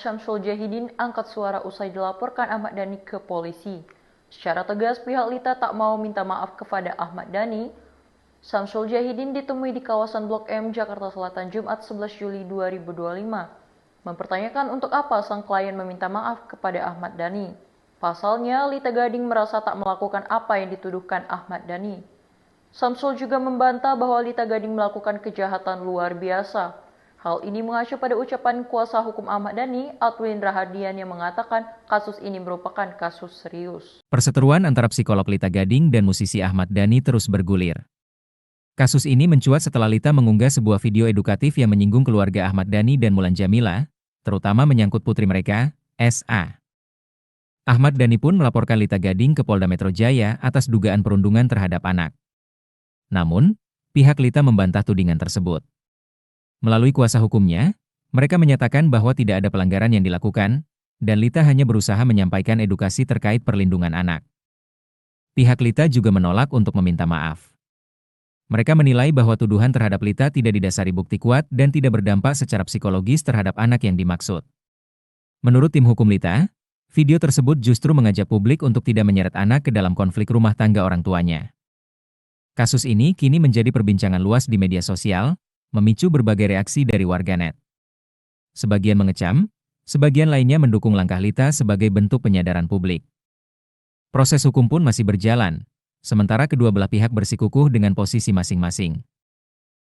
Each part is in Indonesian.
Syamsul Jahidin angkat suara usai dilaporkan Ahmad Dhani ke polisi. Secara tegas pihak Lita tak mau minta maaf kepada Ahmad Dhani. Syamsul Jahidin ditemui di kawasan Blok M, Jakarta Selatan, Jumat 11 Juli 2025. Mempertanyakan untuk apa sang klien meminta maaf kepada Ahmad Dhani. Pasalnya, Lita Gading merasa tak melakukan apa yang dituduhkan Ahmad Dhani. Syamsul juga membantah bahwa Lita Gading melakukan kejahatan luar biasa. Hal ini mengacu pada ucapan kuasa hukum Ahmad Dhani, Atwin Rahadian, yang mengatakan kasus ini merupakan kasus serius. Perseteruan antara psikolog Lita Gading dan musisi Ahmad Dhani terus bergulir. Kasus ini mencuat setelah Lita mengunggah sebuah video edukatif yang menyinggung keluarga Ahmad Dhani dan Mulan Jamila, terutama menyangkut putri mereka, SA. Ahmad Dhani pun melaporkan Lita Gading ke Polda Metro Jaya atas dugaan perundungan terhadap anak. Namun, pihak Lita membantah tudingan tersebut. Melalui kuasa hukumnya, mereka menyatakan bahwa tidak ada pelanggaran yang dilakukan, dan Lita hanya berusaha menyampaikan edukasi terkait perlindungan anak. Pihak Lita juga menolak untuk meminta maaf. Mereka menilai bahwa tuduhan terhadap Lita tidak didasari bukti kuat dan tidak berdampak secara psikologis terhadap anak yang dimaksud. Menurut tim hukum Lita, video tersebut justru mengajak publik untuk tidak menyeret anak ke dalam konflik rumah tangga orang tuanya. Kasus ini kini menjadi perbincangan luas di media sosial, memicu berbagai reaksi dari warganet. Sebagian mengecam, sebagian lainnya mendukung langkah Lita sebagai bentuk penyadaran publik. Proses hukum pun masih berjalan, sementara kedua belah pihak bersikukuh dengan posisi masing-masing.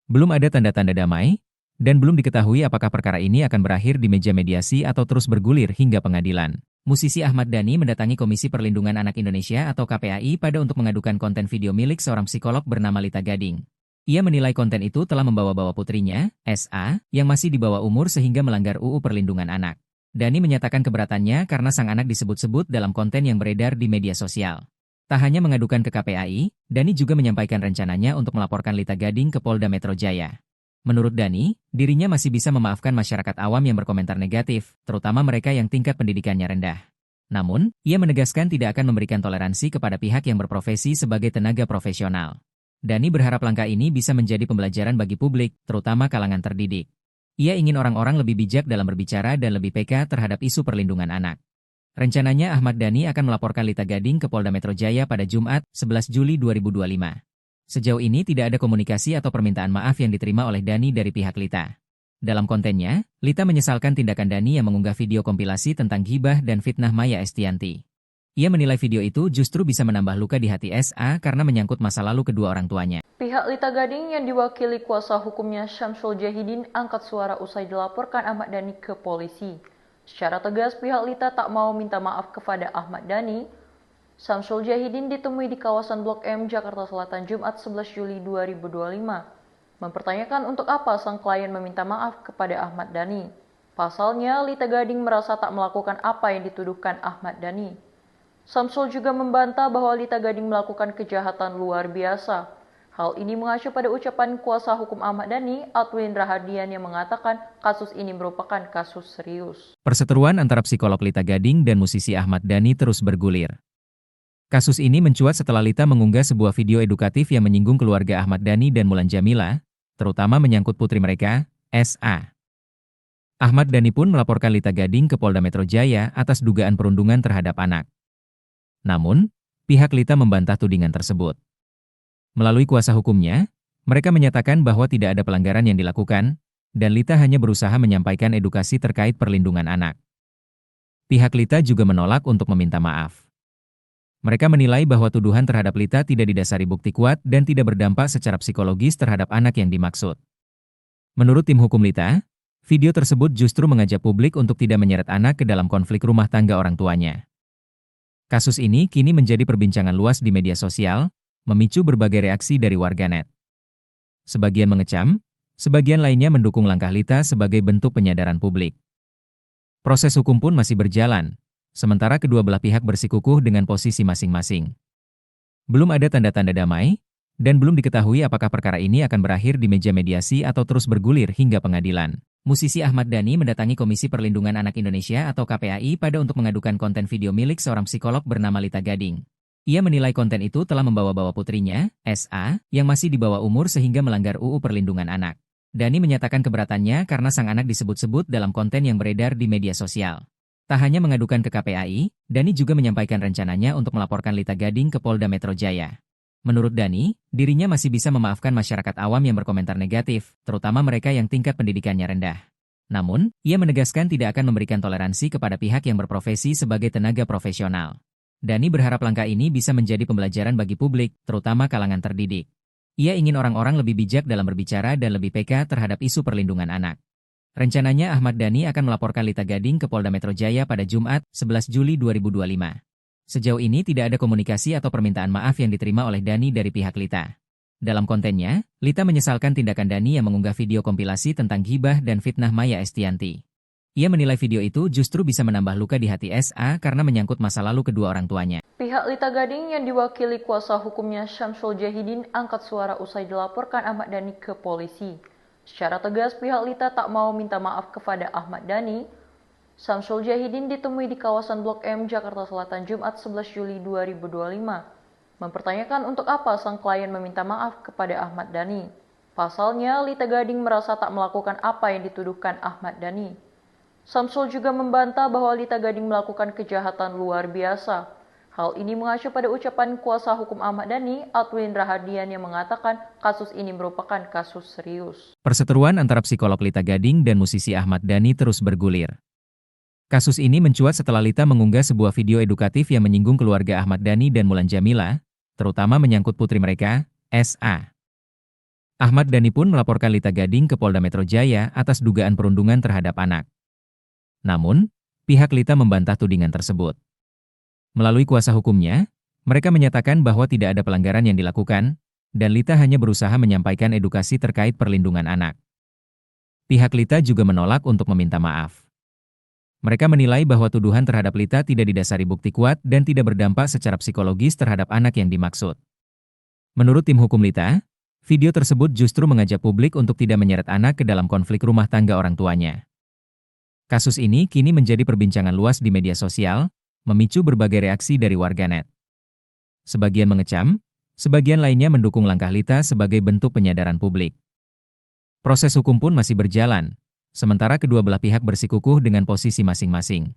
Belum ada tanda-tanda damai, dan belum diketahui apakah perkara ini akan berakhir di meja mediasi atau terus bergulir hingga pengadilan. Musisi Ahmad Dhani mendatangi Komisi Perlindungan Anak Indonesia atau KPAI pada untuk mengadukan konten video milik seorang psikolog bernama Lita Gading. Ia menilai konten itu telah membawa-bawa putrinya, SA, yang masih di bawah umur sehingga melanggar UU Perlindungan Anak. Dhani menyatakan keberatannya karena sang anak disebut-sebut dalam konten yang beredar di media sosial. Tak hanya mengadukan ke KPAI, Dhani juga menyampaikan rencananya untuk melaporkan Lita Gading ke Polda Metro Jaya. Menurut Dhani, dirinya masih bisa memaafkan masyarakat awam yang berkomentar negatif, terutama mereka yang tingkat pendidikannya rendah. Namun, ia menegaskan tidak akan memberikan toleransi kepada pihak yang berprofesi sebagai tenaga profesional. Dhani berharap langkah ini bisa menjadi pembelajaran bagi publik, terutama kalangan terdidik. Ia ingin orang-orang lebih bijak dalam berbicara dan lebih peka terhadap isu perlindungan anak. Rencananya Ahmad Dhani akan melaporkan Lita Gading ke Polda Metro Jaya pada Jumat, 11 Juli 2025. Sejauh ini tidak ada komunikasi atau permintaan maaf yang diterima oleh Dhani dari pihak Lita. Dalam kontennya, Lita menyesalkan tindakan Dhani yang mengunggah video kompilasi tentang ghibah dan fitnah Maya Estianty. Ia menilai video itu justru bisa menambah luka di hati SA karena menyangkut masa lalu kedua orang tuanya. Pihak Lita Gading yang diwakili kuasa hukumnya Syamsul Jahidin angkat suara usai dilaporkan Ahmad Dhani ke polisi. Secara tegas pihak Lita tak mau minta maaf kepada Ahmad Dhani. Syamsul Jahidin ditemui di kawasan Blok M, Jakarta Selatan, Jumat 11 Juli 2025. Mempertanyakan untuk apa sang klien meminta maaf kepada Ahmad Dhani. Pasalnya, Lita Gading merasa tak melakukan apa yang dituduhkan Ahmad Dhani. Syamsul juga membantah bahwa Lita Gading melakukan kejahatan luar biasa. Hal ini mengacu pada ucapan kuasa hukum Ahmad Dhani, Atwin Rahadian, yang mengatakan kasus ini merupakan kasus serius. Perseteruan antara psikolog Lita Gading dan musisi Ahmad Dhani terus bergulir. Kasus ini mencuat setelah Lita mengunggah sebuah video edukatif yang menyinggung keluarga Ahmad Dhani dan Mulan Jamila, terutama menyangkut putri mereka, SA. Ahmad Dhani pun melaporkan Lita Gading ke Polda Metro Jaya atas dugaan perundungan terhadap anak. Namun, pihak Lita membantah tudingan tersebut. Melalui kuasa hukumnya, mereka menyatakan bahwa tidak ada pelanggaran yang dilakukan, dan Lita hanya berusaha menyampaikan edukasi terkait perlindungan anak. Pihak Lita juga menolak untuk meminta maaf. Mereka menilai bahwa tuduhan terhadap Lita tidak didasari bukti kuat dan tidak berdampak secara psikologis terhadap anak yang dimaksud. Menurut tim hukum Lita, video tersebut justru mengajak publik untuk tidak menyeret anak ke dalam konflik rumah tangga orang tuanya. Kasus ini kini menjadi perbincangan luas di media sosial, memicu berbagai reaksi dari warganet. Sebagian mengecam, sebagian lainnya mendukung langkah Lita sebagai bentuk penyadaran publik. Proses hukum pun masih berjalan, sementara kedua belah pihak bersikukuh dengan posisi masing-masing. Belum ada tanda-tanda damai, dan belum diketahui apakah perkara ini akan berakhir di meja mediasi atau terus bergulir hingga pengadilan. Musisi Ahmad Dhani mendatangi Komisi Perlindungan Anak Indonesia atau KPAI pada untuk mengadukan konten video milik seorang psikolog bernama Lita Gading. Ia menilai konten itu telah membawa-bawa putrinya, SA, yang masih di bawah umur sehingga melanggar UU Perlindungan Anak. Dani menyatakan keberatannya karena sang anak disebut-sebut dalam konten yang beredar di media sosial. Tak hanya mengadukan ke KPAI, Dani juga menyampaikan rencananya untuk melaporkan Lita Gading ke Polda Metro Jaya. Menurut Dani, dirinya masih bisa memaafkan masyarakat awam yang berkomentar negatif, terutama mereka yang tingkat pendidikannya rendah. Namun, ia menegaskan tidak akan memberikan toleransi kepada pihak yang berprofesi sebagai tenaga profesional. Dani berharap langkah ini bisa menjadi pembelajaran bagi publik, terutama kalangan terdidik. Ia ingin orang-orang lebih bijak dalam berbicara dan lebih peka terhadap isu perlindungan anak. Rencananya Ahmad Dhani akan melaporkan Lita Gading ke Polda Metro Jaya pada Jumat, 11 Juli 2025. Sejauh ini tidak ada komunikasi atau permintaan maaf yang diterima oleh Dhani dari pihak Lita. Dalam kontennya, Lita menyesalkan tindakan Dhani yang mengunggah video kompilasi tentang ghibah dan fitnah Maya Estianty. Ia menilai video itu justru bisa menambah luka di hati SA karena menyangkut masa lalu kedua orang tuanya. Pihak Lita Gading yang diwakili kuasa hukumnya Syamsul Jahidin angkat suara usai dilaporkan Ahmad Dhani ke polisi. Secara tegas pihak Lita tak mau minta maaf kepada Ahmad Dhani. Syamsul Jahidin ditemui di kawasan Blok M, Jakarta Selatan Jumat 11 Juli 2025. Mempertanyakan untuk apa sang klien meminta maaf kepada Ahmad Dhani. Pasalnya, Lita Gading merasa tak melakukan apa yang dituduhkan Ahmad Dhani. Syamsul juga membantah bahwa Lita Gading melakukan kejahatan luar biasa. Hal ini mengacu pada ucapan kuasa hukum Ahmad Dhani, Atwin Rahadian, yang mengatakan kasus ini merupakan kasus serius. Perseteruan antara psikolog Lita Gading dan musisi Ahmad Dhani terus bergulir. Kasus ini mencuat setelah Lita mengunggah sebuah video edukatif yang menyinggung keluarga Ahmad Dhani dan Mulan Jameela, terutama menyangkut putri mereka, SA. Ahmad Dhani pun melaporkan Lita Gading ke Polda Metro Jaya atas dugaan perundungan terhadap anak. Namun, pihak Lita membantah tudingan tersebut. Melalui kuasa hukumnya, mereka menyatakan bahwa tidak ada pelanggaran yang dilakukan, dan Lita hanya berusaha menyampaikan edukasi terkait perlindungan anak. Pihak Lita juga menolak untuk meminta maaf. Mereka menilai bahwa tuduhan terhadap Lita tidak didasari bukti kuat dan tidak berdampak secara psikologis terhadap anak yang dimaksud. Menurut tim hukum Lita, video tersebut justru mengajak publik untuk tidak menyeret anak ke dalam konflik rumah tangga orang tuanya. Kasus ini kini menjadi perbincangan luas di media sosial, memicu berbagai reaksi dari warganet. Sebagian mengecam, sebagian lainnya mendukung langkah Lita sebagai bentuk penyadaran publik. Proses hukum pun masih berjalan, sementara kedua belah pihak bersikukuh dengan posisi masing-masing.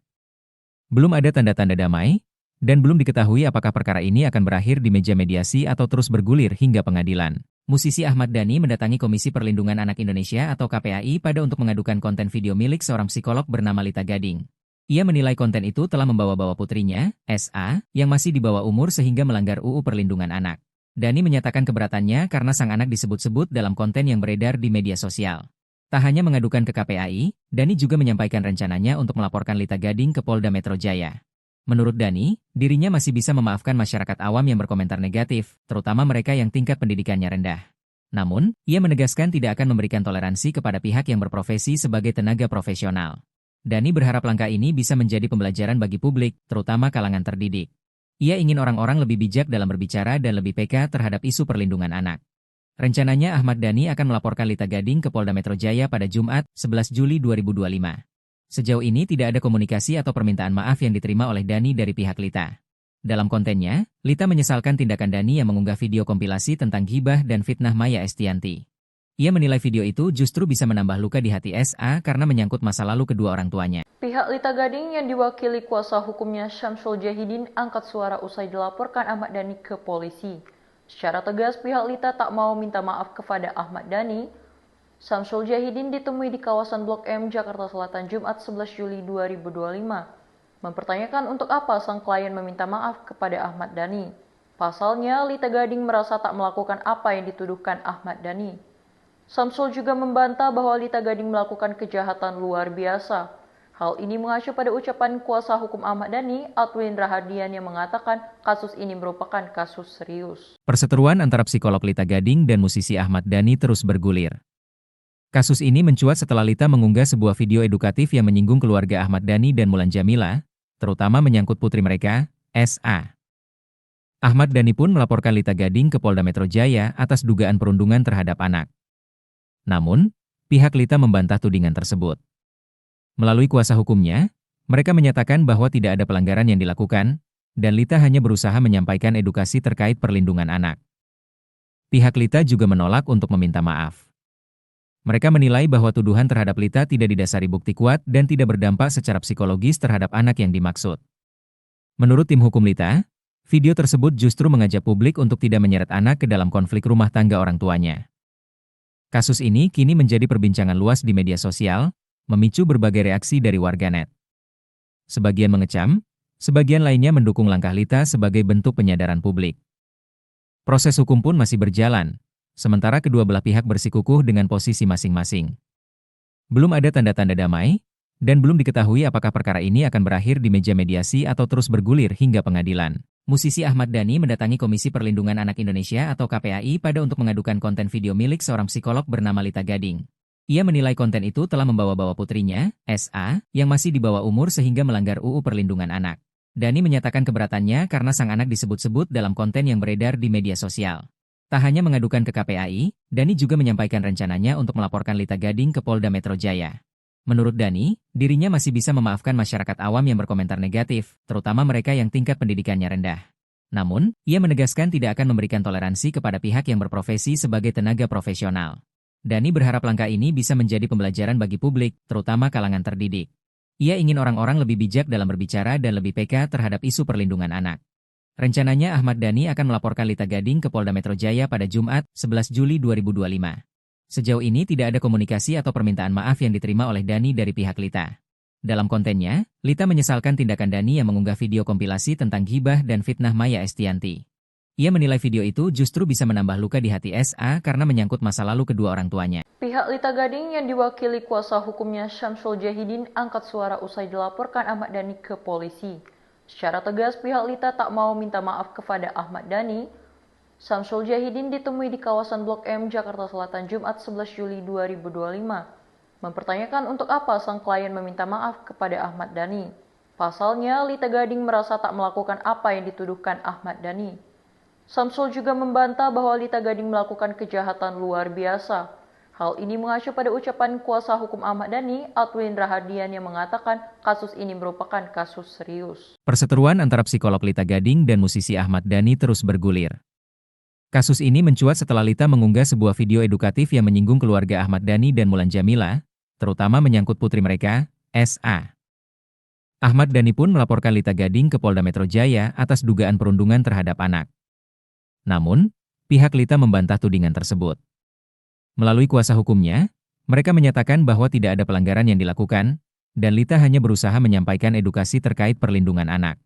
Belum ada tanda-tanda damai, dan belum diketahui apakah perkara ini akan berakhir di meja mediasi atau terus bergulir hingga pengadilan. Musisi Ahmad Dhani mendatangi Komisi Perlindungan Anak Indonesia atau KPAI pada untuk mengadukan konten video milik seorang psikolog bernama Lita Gading. Ia menilai konten itu telah membawa-bawa putrinya, SA, yang masih di bawah umur sehingga melanggar UU Perlindungan Anak. Dhani menyatakan keberatannya karena sang anak disebut-sebut dalam konten yang beredar di media sosial. Tak hanya mengadukan ke KPAI, Dhani juga menyampaikan rencananya untuk melaporkan Lita Gading ke Polda Metro Jaya. Menurut Dhani, dirinya masih bisa memaafkan masyarakat awam yang berkomentar negatif, terutama mereka yang tingkat pendidikannya rendah. Namun, ia menegaskan tidak akan memberikan toleransi kepada pihak yang berprofesi sebagai tenaga profesional. Dhani berharap langkah ini bisa menjadi pembelajaran bagi publik, terutama kalangan terdidik. Ia ingin orang-orang lebih bijak dalam berbicara dan lebih peka terhadap isu perlindungan anak. Rencananya Ahmad Dhani akan melaporkan Lita Gading ke Polda Metro Jaya pada Jumat, 11 Juli 2025. Sejauh ini tidak ada komunikasi atau permintaan maaf yang diterima oleh Dhani dari pihak Lita. Dalam kontennya, Lita menyesalkan tindakan Dhani yang mengunggah video kompilasi tentang ghibah dan fitnah Maya Estianty. Ia menilai video itu justru bisa menambah luka di hati SA karena menyangkut masa lalu kedua orang tuanya. Pihak Lita Gading yang diwakili kuasa hukumnya Syamsul Jahidin angkat suara usai dilaporkan Ahmad Dhani ke polisi. Secara tegas pihak Lita tak mau minta maaf kepada Ahmad Dhani. Syamsul Jahidin ditemui di kawasan Blok M, Jakarta Selatan Jumat 11 Juli 2025. Mempertanyakan untuk apa sang klien meminta maaf kepada Ahmad Dhani. Pasalnya, Lita Gading merasa tak melakukan apa yang dituduhkan Ahmad Dhani. Syamsul juga membantah bahwa Lita Gading melakukan kejahatan luar biasa. Hal ini mengacu pada ucapan kuasa hukum Ahmad Dhani, Atwin Rahadian, yang mengatakan kasus ini merupakan kasus serius. Perseteruan antara psikolog Lita Gading dan musisi Ahmad Dhani terus bergulir. Kasus ini mencuat setelah Lita mengunggah sebuah video edukatif yang menyinggung keluarga Ahmad Dhani dan Mulan Jameela, terutama menyangkut putri mereka, SA. Ahmad Dhani pun melaporkan Lita Gading ke Polda Metro Jaya atas dugaan perundungan terhadap anak. Namun, pihak Lita membantah tudingan tersebut. Melalui kuasa hukumnya, mereka menyatakan bahwa tidak ada pelanggaran yang dilakukan, dan Lita hanya berusaha menyampaikan edukasi terkait perlindungan anak. Pihak Lita juga menolak untuk meminta maaf. Mereka menilai bahwa tuduhan terhadap Lita tidak didasari bukti kuat dan tidak berdampak secara psikologis terhadap anak yang dimaksud. Menurut tim hukum Lita, video tersebut justru mengajak publik untuk tidak menyeret anak ke dalam konflik rumah tangga orang tuanya. Kasus ini kini menjadi perbincangan luas di media sosial, memicu berbagai reaksi dari warganet. Sebagian mengecam, sebagian lainnya mendukung langkah Lita sebagai bentuk penyadaran publik. Proses hukum pun masih berjalan, sementara kedua belah pihak bersikukuh dengan posisi masing-masing. Belum ada tanda-tanda damai, dan belum diketahui apakah perkara ini akan berakhir di meja mediasi atau terus bergulir hingga pengadilan. Musisi Ahmad Dhani mendatangi Komisi Perlindungan Anak Indonesia atau KPAI pada untuk mengadukan konten video milik seorang psikolog bernama Lita Gading. Ia menilai konten itu telah membawa-bawa putrinya, SA, yang masih di bawah umur sehingga melanggar UU Perlindungan Anak. Dhani menyatakan keberatannya karena sang anak disebut-sebut dalam konten yang beredar di media sosial. Tak hanya mengadukan ke KPAI, Dhani juga menyampaikan rencananya untuk melaporkan Lita Gading ke Polda Metro Jaya. Menurut Dhani, dirinya masih bisa memaafkan masyarakat awam yang berkomentar negatif, terutama mereka yang tingkat pendidikannya rendah. Namun, ia menegaskan tidak akan memberikan toleransi kepada pihak yang berprofesi sebagai tenaga profesional. Dhani berharap langkah ini bisa menjadi pembelajaran bagi publik, terutama kalangan terdidik. Ia ingin orang-orang lebih bijak dalam berbicara dan lebih peka terhadap isu perlindungan anak. Rencananya Ahmad Dhani akan melaporkan Lita Gading ke Polda Metro Jaya pada Jumat, 11 Juli 2025. Sejauh ini tidak ada komunikasi atau permintaan maaf yang diterima oleh Dhani dari pihak Lita. Dalam kontennya, Lita menyesalkan tindakan Dhani yang mengunggah video kompilasi tentang ghibah dan fitnah Maya Estianty. Ia menilai video itu justru bisa menambah luka di hati SA karena menyangkut masa lalu kedua orang tuanya. Pihak Lita Gading yang diwakili kuasa hukumnya Syamsul Jahidin angkat suara usai dilaporkan Ahmad Dhani ke polisi. Secara tegas pihak Lita tak mau minta maaf kepada Ahmad Dhani. Syamsul Jahidin ditemui di kawasan Blok M, Jakarta Selatan Jumat 11 Juli 2025. Mempertanyakan untuk apa sang klien meminta maaf kepada Ahmad Dhani. Pasalnya, Lita Gading merasa tak melakukan apa yang dituduhkan Ahmad Dhani. Syamsul juga membantah bahwa Lita Gading melakukan kejahatan luar biasa. Hal ini mengacu pada ucapan kuasa hukum Ahmad Dhani, Atwin Rahadian, yang mengatakan kasus ini merupakan kasus serius. Perseteruan antara psikolog Lita Gading dan musisi Ahmad Dhani terus bergulir. Kasus ini mencuat setelah Lita mengunggah sebuah video edukatif yang menyinggung keluarga Ahmad Dhani dan Mulan Jameela, terutama menyangkut putri mereka, SA. Ahmad Dhani pun melaporkan Lita Gading ke Polda Metro Jaya atas dugaan perundungan terhadap anak. Namun, pihak Lita membantah tudingan tersebut. Melalui kuasa hukumnya, mereka menyatakan bahwa tidak ada pelanggaran yang dilakukan, dan Lita hanya berusaha menyampaikan edukasi terkait perlindungan anak.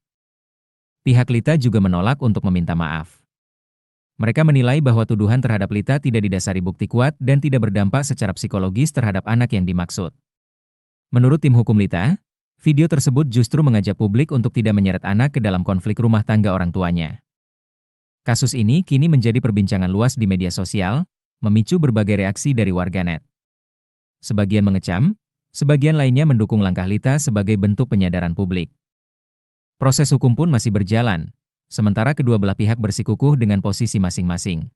Pihak Lita juga menolak untuk meminta maaf. Mereka menilai bahwa tuduhan terhadap Lita tidak didasari bukti kuat dan tidak berdampak secara psikologis terhadap anak yang dimaksud. Menurut tim hukum Lita, video tersebut justru mengajak publik untuk tidak menyeret anak ke dalam konflik rumah tangga orang tuanya. Kasus ini kini menjadi perbincangan luas di media sosial, memicu berbagai reaksi dari warganet. Sebagian mengecam, sebagian lainnya mendukung langkah Lita sebagai bentuk penyadaran publik. Proses hukum pun masih berjalan, sementara kedua belah pihak bersikukuh dengan posisi masing-masing.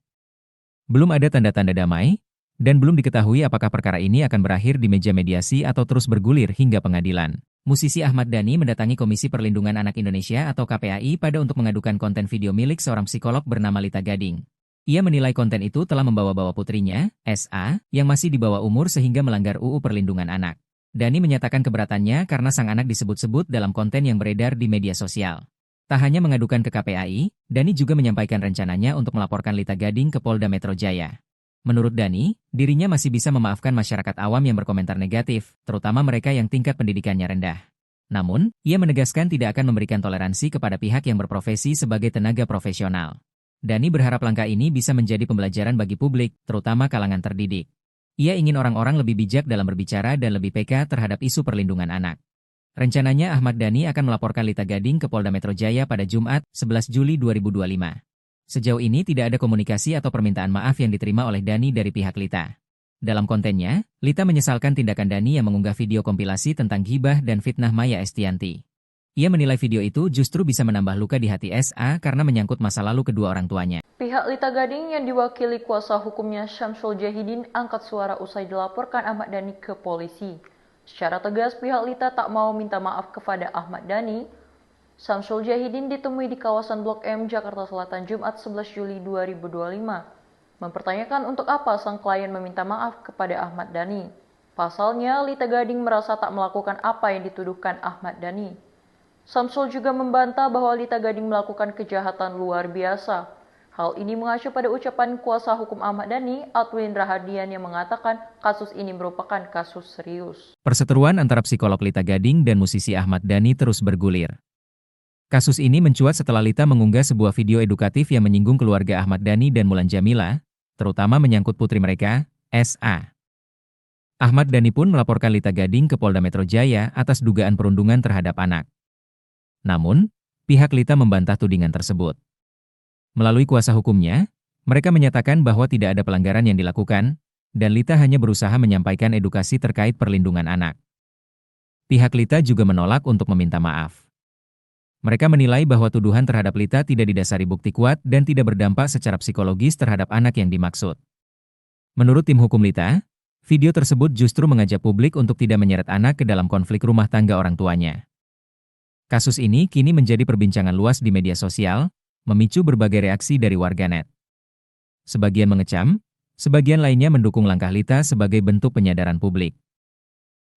Belum ada tanda-tanda damai, dan belum diketahui apakah perkara ini akan berakhir di meja mediasi atau terus bergulir hingga pengadilan. Musisi Ahmad Dhani mendatangi Komisi Perlindungan Anak Indonesia atau KPAI pada untuk mengadukan konten video milik seorang psikolog bernama Lita Gading. Ia menilai konten itu telah membawa-bawa putrinya, SA, yang masih di bawah umur sehingga melanggar UU Perlindungan Anak. Dhani menyatakan keberatannya karena sang anak disebut-sebut dalam konten yang beredar di media sosial. Tak hanya mengadukan ke KPAI, Dhani juga menyampaikan rencananya untuk melaporkan Lita Gading ke Polda Metro Jaya. Menurut Dhani, dirinya masih bisa memaafkan masyarakat awam yang berkomentar negatif, terutama mereka yang tingkat pendidikannya rendah. Namun, ia menegaskan tidak akan memberikan toleransi kepada pihak yang berprofesi sebagai tenaga profesional. Dhani berharap langkah ini bisa menjadi pembelajaran bagi publik, terutama kalangan terdidik. Ia ingin orang-orang lebih bijak dalam berbicara dan lebih peka terhadap isu perlindungan anak. Rencananya Ahmad Dhani akan melaporkan Lita Gading ke Polda Metro Jaya pada Jumat, 11 Juli 2025. Sejauh ini tidak ada komunikasi atau permintaan maaf yang diterima oleh Dhani dari pihak Lita. Dalam kontennya, Lita menyesalkan tindakan Dhani yang mengunggah video kompilasi tentang ghibah dan fitnah Maya Estianty. Ia menilai video itu justru bisa menambah luka di hati SA karena menyangkut masa lalu kedua orang tuanya. Pihak Lita Gading yang diwakili kuasa hukumnya Syamsul Jahidin angkat suara usai dilaporkan Ahmad Dhani ke polisi. Secara tegas pihak Lita tak mau minta maaf kepada Ahmad Dhani. Syamsul Jahidin ditemui di kawasan Blok M, Jakarta Selatan Jumat 11 Juli 2025. mempertanyakan untuk apa sang klien meminta maaf kepada Ahmad Dhani. Pasalnya, Lita Gading merasa tak melakukan apa yang dituduhkan Ahmad Dhani. Samsul juga membantah bahwa Lita Gading melakukan kejahatan luar biasa. Hal ini mengacu pada ucapan kuasa hukum Ahmad Dhani, Atwin Rahadian, yang mengatakan kasus ini merupakan kasus serius. Perseteruan antara psikolog Lita Gading dan musisi Ahmad Dhani terus bergulir. Kasus ini mencuat setelah Lita mengunggah sebuah video edukatif yang menyinggung keluarga Ahmad Dhani dan Mulan Jameela, terutama menyangkut putri mereka, SA. Ahmad Dhani pun melaporkan Lita Gading ke Polda Metro Jaya atas dugaan perundungan terhadap anak. Namun, pihak Lita membantah tudingan tersebut. Melalui kuasa hukumnya, mereka menyatakan bahwa tidak ada pelanggaran yang dilakukan, dan Lita hanya berusaha menyampaikan edukasi terkait perlindungan anak. Pihak Lita juga menolak untuk meminta maaf. Mereka menilai bahwa tuduhan terhadap Lita tidak didasari bukti kuat dan tidak berdampak secara psikologis terhadap anak yang dimaksud. Menurut tim hukum Lita, video tersebut justru mengajak publik untuk tidak menyeret anak ke dalam konflik rumah tangga orang tuanya. Kasus ini kini menjadi perbincangan luas di media sosial, memicu berbagai reaksi dari warganet. Sebagian mengecam, sebagian lainnya mendukung langkah Lita sebagai bentuk penyadaran publik.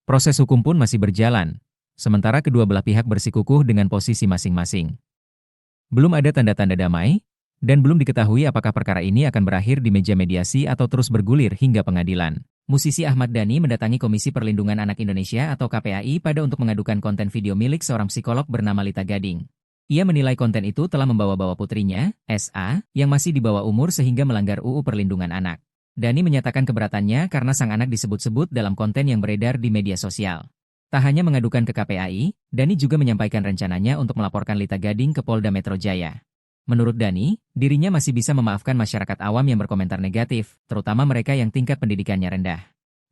Proses hukum pun masih berjalan, sementara kedua belah pihak bersikukuh dengan posisi masing-masing. Belum ada tanda-tanda damai, dan belum diketahui apakah perkara ini akan berakhir di meja mediasi atau terus bergulir hingga pengadilan. Musisi Ahmad Dhani mendatangi Komisi Perlindungan Anak Indonesia atau KPAI pada untuk mengadukan konten video milik seorang psikolog bernama Lita Gading. Ia menilai konten itu telah membawa-bawa putrinya, SA, yang masih di bawah umur sehingga melanggar UU Perlindungan Anak. Dhani menyatakan keberatannya karena sang anak disebut-sebut dalam konten yang beredar di media sosial. Tak hanya mengadukan ke KPAI, Dhani juga menyampaikan rencananya untuk melaporkan Lita Gading ke Polda Metro Jaya. Menurut Dhani, dirinya masih bisa memaafkan masyarakat awam yang berkomentar negatif, terutama mereka yang tingkat pendidikannya rendah.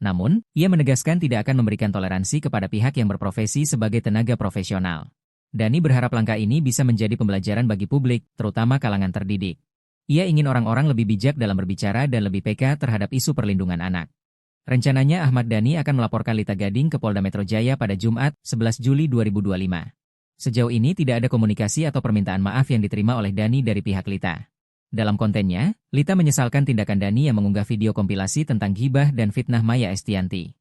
Namun, ia menegaskan tidak akan memberikan toleransi kepada pihak yang berprofesi sebagai tenaga profesional. Dhani berharap langkah ini bisa menjadi pembelajaran bagi publik, terutama kalangan terdidik. Ia ingin orang-orang lebih bijak dalam berbicara dan lebih peka terhadap isu perlindungan anak. Rencananya Ahmad Dhani akan melaporkan Lita Gading ke Polda Metro Jaya pada Jumat, 11 Juli 2025. Sejauh ini tidak ada komunikasi atau permintaan maaf yang diterima oleh Dhani dari pihak Lita. Dalam kontennya, Lita menyesalkan tindakan Dhani yang mengunggah video kompilasi tentang ghibah dan fitnah Maya Estianty.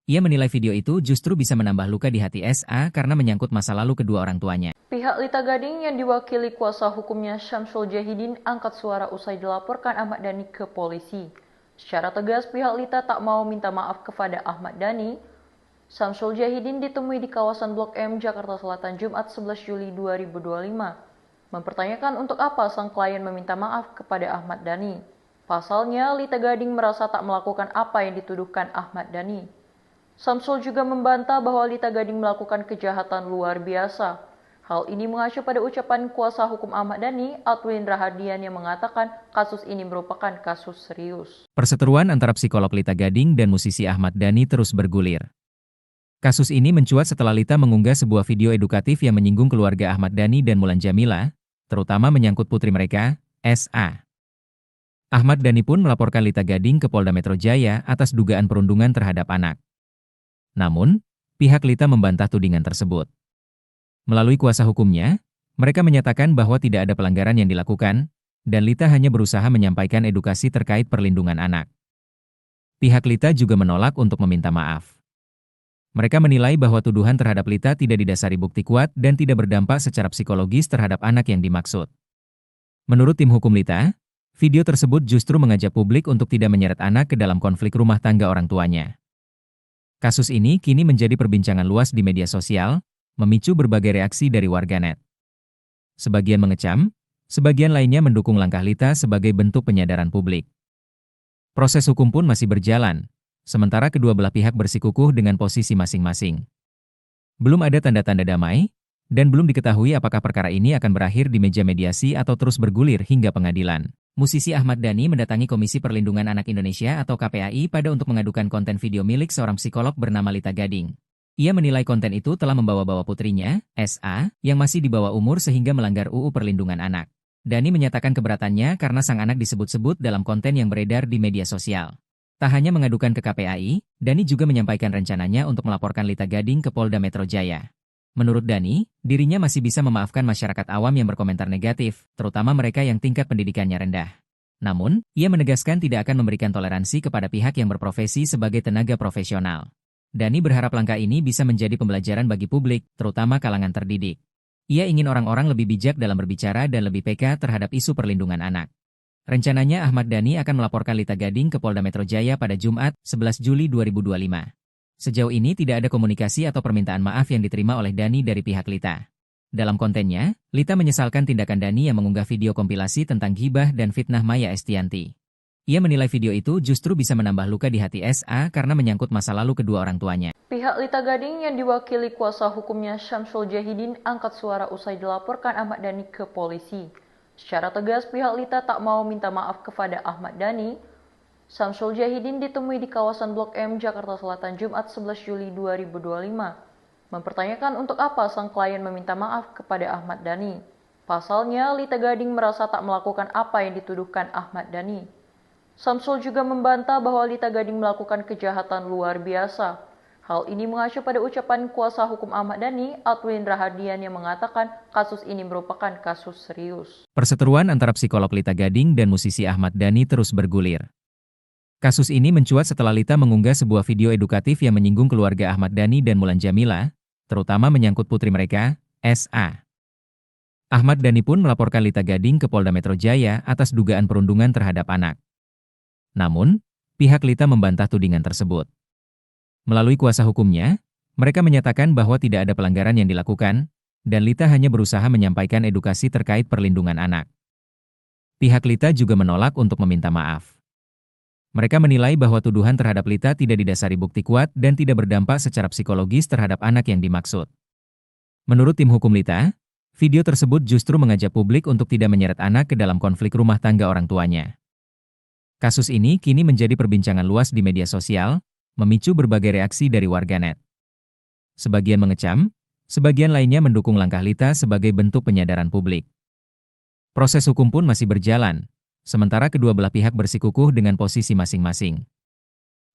Ia menilai video itu justru bisa menambah luka di hati SA karena menyangkut masa lalu kedua orang tuanya. Pihak Lita Gading yang diwakili kuasa hukumnya Syamsul Jahidin angkat suara usai dilaporkan Ahmad Dhani ke polisi. Secara tegas, pihak Lita tak mau minta maaf kepada Ahmad Dhani. Syamsul Jahidin ditemui di kawasan Blok M, Jakarta Selatan, Jumat 11 Juli 2025. Mempertanyakan untuk apa sang klien meminta maaf kepada Ahmad Dhani. Pasalnya, Lita Gading merasa tak melakukan apa yang dituduhkan Ahmad Dhani. Samsul juga membantah bahwa Lita Gading melakukan kejahatan luar biasa. Hal ini mengacu pada ucapan kuasa hukum Ahmad Dhani, Atwin Rahadian, yang mengatakan kasus ini merupakan kasus serius. Perseteruan antara psikolog Lita Gading dan musisi Ahmad Dhani terus bergulir. Kasus ini mencuat setelah Lita mengunggah sebuah video edukatif yang menyinggung keluarga Ahmad Dhani dan Mulan Jameela, terutama menyangkut putri mereka, SA. Ahmad Dhani pun melaporkan Lita Gading ke Polda Metro Jaya atas dugaan perundungan terhadap anak. Namun, pihak Lita membantah tudingan tersebut. Melalui kuasa hukumnya, mereka menyatakan bahwa tidak ada pelanggaran yang dilakukan, dan Lita hanya berusaha menyampaikan edukasi terkait perlindungan anak. Pihak Lita juga menolak untuk meminta maaf. Mereka menilai bahwa tuduhan terhadap Lita tidak didasari bukti kuat dan tidak berdampak secara psikologis terhadap anak yang dimaksud. Menurut tim hukum Lita, video tersebut justru mengajak publik untuk tidak menyeret anak ke dalam konflik rumah tangga orang tuanya. Kasus ini kini menjadi perbincangan luas di media sosial, memicu berbagai reaksi dari warganet. Sebagian mengecam, sebagian lainnya mendukung langkah Lita sebagai bentuk penyadaran publik. Proses hukum pun masih berjalan, sementara kedua belah pihak bersikukuh dengan posisi masing-masing. Belum ada tanda-tanda damai, dan belum diketahui apakah perkara ini akan berakhir di meja mediasi atau terus bergulir hingga pengadilan. Musisi Ahmad Dhani mendatangi Komisi Perlindungan Anak Indonesia atau KPAI pada untuk mengadukan konten video milik seorang psikolog bernama Lita Gading. Ia menilai konten itu telah membawa-bawa putrinya, SA, yang masih di bawah umur sehingga melanggar UU Perlindungan Anak. Dhani menyatakan keberatannya karena sang anak disebut-sebut dalam konten yang beredar di media sosial. Tak hanya mengadukan ke KPAI, Dhani juga menyampaikan rencananya untuk melaporkan Lita Gading ke Polda Metro Jaya. Menurut Dhani, dirinya masih bisa memaafkan masyarakat awam yang berkomentar negatif, terutama mereka yang tingkat pendidikannya rendah. Namun, ia menegaskan tidak akan memberikan toleransi kepada pihak yang berprofesi sebagai tenaga profesional. Dani berharap langkah ini bisa menjadi pembelajaran bagi publik, terutama kalangan terdidik. Ia ingin orang-orang lebih bijak dalam berbicara dan lebih peka terhadap isu perlindungan anak. Rencananya Ahmad Dhani akan melaporkan Lita Gading ke Polda Metro Jaya pada Jumat, 11 Juli 2025. Sejauh ini tidak ada komunikasi atau permintaan maaf yang diterima oleh Dhani dari pihak Lita. Dalam kontennya, Lita menyesalkan tindakan Dhani yang mengunggah video kompilasi tentang ghibah dan fitnah Maya Estianty. Ia menilai video itu justru bisa menambah luka di hati SA karena menyangkut masa lalu kedua orang tuanya. Pihak Lita Gading yang diwakili kuasa hukumnya Syamsul Jahidin angkat suara usai dilaporkan Ahmad Dhani ke polisi. Secara tegas pihak Lita tak mau minta maaf kepada Ahmad Dhani. Syamsul Jahidin ditemui di kawasan Blok M, Jakarta Selatan Jumat 11 Juli 2025. Mempertanyakan untuk apa sang klien meminta maaf kepada Ahmad Dhani. Pasalnya, Lita Gading merasa tak melakukan apa yang dituduhkan Ahmad Dhani. Syamsul juga membantah bahwa Lita Gading melakukan kejahatan luar biasa. Hal ini mengacu pada ucapan kuasa hukum Ahmad Dhani, Atwin Rahadian, yang mengatakan kasus ini merupakan kasus serius. Perseteruan antara psikolog Lita Gading dan musisi Ahmad Dhani terus bergulir. Kasus ini mencuat setelah Lita mengunggah sebuah video edukatif yang menyinggung keluarga Ahmad Dhani dan Mulan Jameela, terutama menyangkut putri mereka, SA. Ahmad Dhani pun melaporkan Lita Gading ke Polda Metro Jaya atas dugaan perundungan terhadap anak. Namun, pihak Lita membantah tudingan tersebut. Melalui kuasa hukumnya, mereka menyatakan bahwa tidak ada pelanggaran yang dilakukan, dan Lita hanya berusaha menyampaikan edukasi terkait perlindungan anak. Pihak Lita juga menolak untuk meminta maaf. Mereka menilai bahwa tuduhan terhadap Lita tidak didasari bukti kuat dan tidak berdampak secara psikologis terhadap anak yang dimaksud. Menurut tim hukum Lita, video tersebut justru mengajak publik untuk tidak menyeret anak ke dalam konflik rumah tangga orang tuanya. Kasus ini kini menjadi perbincangan luas di media sosial, memicu berbagai reaksi dari warganet. Sebagian mengecam, sebagian lainnya mendukung langkah Lita sebagai bentuk penyadaran publik. Proses hukum pun masih berjalan, sementara kedua belah pihak bersikukuh dengan posisi masing-masing.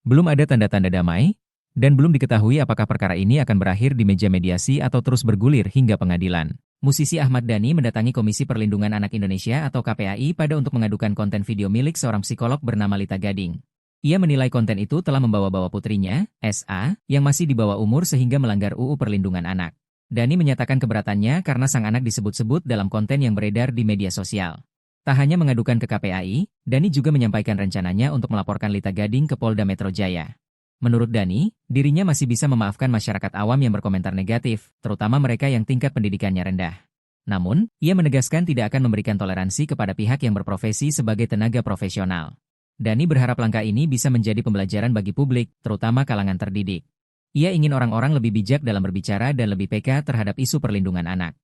Belum ada tanda-tanda damai, dan belum diketahui apakah perkara ini akan berakhir di meja mediasi atau terus bergulir hingga pengadilan. Musisi Ahmad Dhani mendatangi Komisi Perlindungan Anak Indonesia atau KPAI pada untuk mengadukan konten video milik seorang psikolog bernama Lita Gading. Ia menilai konten itu telah membawa-bawa putrinya, SA, yang masih di bawah umur sehingga melanggar UU Perlindungan Anak. Dhani menyatakan keberatannya karena sang anak disebut-sebut dalam konten yang beredar di media sosial. Tak hanya mengadukan ke KPAI, Dhani juga menyampaikan rencananya untuk melaporkan Lita Gading ke Polda Metro Jaya. Menurut Dhani, dirinya masih bisa memaafkan masyarakat awam yang berkomentar negatif, terutama mereka yang tingkat pendidikannya rendah. Namun, ia menegaskan tidak akan memberikan toleransi kepada pihak yang berprofesi sebagai tenaga profesional. Dhani berharap langkah ini bisa menjadi pembelajaran bagi publik, terutama kalangan terdidik. Ia ingin orang-orang lebih bijak dalam berbicara dan lebih peka terhadap isu perlindungan anak.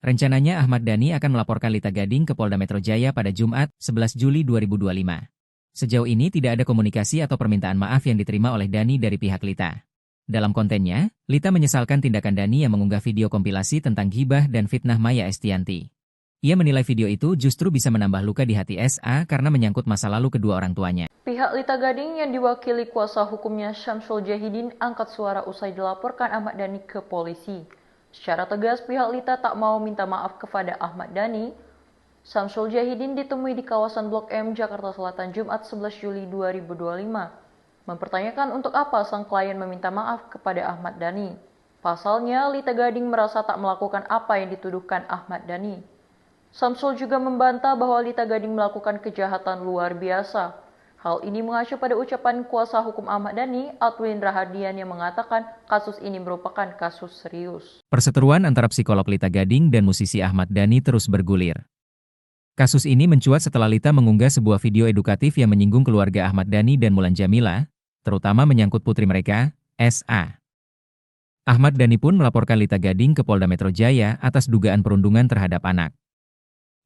Rencananya Ahmad Dhani akan melaporkan Lita Gading ke Polda Metro Jaya pada Jumat, 11 Juli 2025. Sejauh ini tidak ada komunikasi atau permintaan maaf yang diterima oleh Dhani dari pihak Lita. Dalam kontennya, Lita menyesalkan tindakan Dhani yang mengunggah video kompilasi tentang ghibah dan fitnah Maya Estianty. Ia menilai video itu justru bisa menambah luka di hati SA karena menyangkut masa lalu kedua orang tuanya. Pihak Lita Gading yang diwakili kuasa hukumnya Syamsul Jahidin angkat suara usai dilaporkan Ahmad Dhani ke polisi. Secara tegas pihak Lita tak mau minta maaf kepada Ahmad Dhani. Syamsul Jahidin ditemui di kawasan Blok M, Jakarta Selatan Jumat 11 Juli 2025. Mempertanyakan untuk apa sang klien meminta maaf kepada Ahmad Dhani. Pasalnya, Lita Gading merasa tak melakukan apa yang dituduhkan Ahmad Dhani. Syamsul juga membantah bahwa Lita Gading melakukan kejahatan luar biasa. Hal ini mengacu pada ucapan kuasa hukum Ahmad Dhani, Atwin Rahadian, yang mengatakan kasus ini merupakan kasus serius. Perseteruan antara psikolog Lita Gading dan musisi Ahmad Dhani terus bergulir. Kasus ini mencuat setelah Lita mengunggah sebuah video edukatif yang menyinggung keluarga Ahmad Dhani dan Mulan Jameela, terutama menyangkut putri mereka, SA. Ahmad Dhani pun melaporkan Lita Gading ke Polda Metro Jaya atas dugaan perundungan terhadap anak.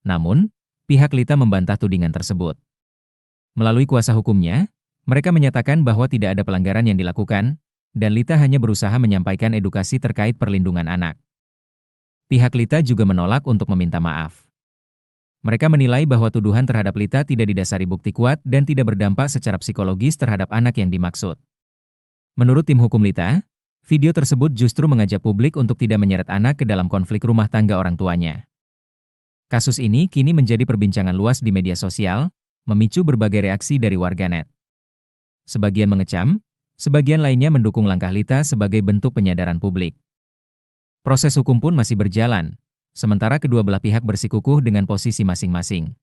Namun, pihak Lita membantah tudingan tersebut. Melalui kuasa hukumnya, mereka menyatakan bahwa tidak ada pelanggaran yang dilakukan, dan Lita hanya berusaha menyampaikan edukasi terkait perlindungan anak. Pihak Lita juga menolak untuk meminta maaf. Mereka menilai bahwa tuduhan terhadap Lita tidak didasari bukti kuat dan tidak berdampak secara psikologis terhadap anak yang dimaksud. Menurut tim hukum Lita, video tersebut justru mengajak publik untuk tidak menyeret anak ke dalam konflik rumah tangga orang tuanya. Kasus ini kini menjadi perbincangan luas di media sosial, memicu berbagai reaksi dari warganet. Sebagian mengecam, sebagian lainnya mendukung langkah Lita sebagai bentuk penyadaran publik. Proses hukum pun masih berjalan, sementara kedua belah pihak bersikukuh dengan posisi masing-masing.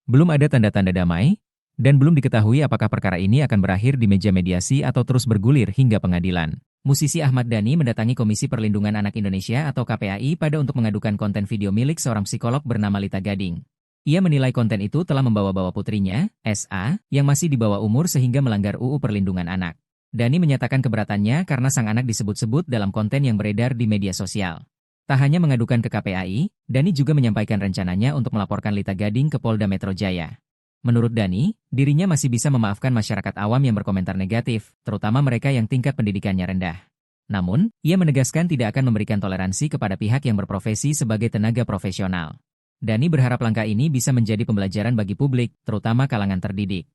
Belum ada tanda-tanda damai, dan belum diketahui apakah perkara ini akan berakhir di meja mediasi atau terus bergulir hingga pengadilan. Musisi Ahmad Dhani mendatangi Komisi Perlindungan Anak Indonesia atau KPAI pada untuk mengadukan konten video milik seorang psikolog bernama Lita Gading. Ia menilai konten itu telah membawa-bawa putrinya, SA, yang masih di bawah umur sehingga melanggar UU Perlindungan Anak. Dhani menyatakan keberatannya karena sang anak disebut-sebut dalam konten yang beredar di media sosial. Tak hanya mengadukan ke KPAI, Dhani juga menyampaikan rencananya untuk melaporkan Lita Gading ke Polda Metro Jaya. Menurut Dhani, dirinya masih bisa memaafkan masyarakat awam yang berkomentar negatif, terutama mereka yang tingkat pendidikannya rendah. Namun, ia menegaskan tidak akan memberikan toleransi kepada pihak yang berprofesi sebagai tenaga profesional. Dhani berharap langkah ini bisa menjadi pembelajaran bagi publik, terutama kalangan terdidik.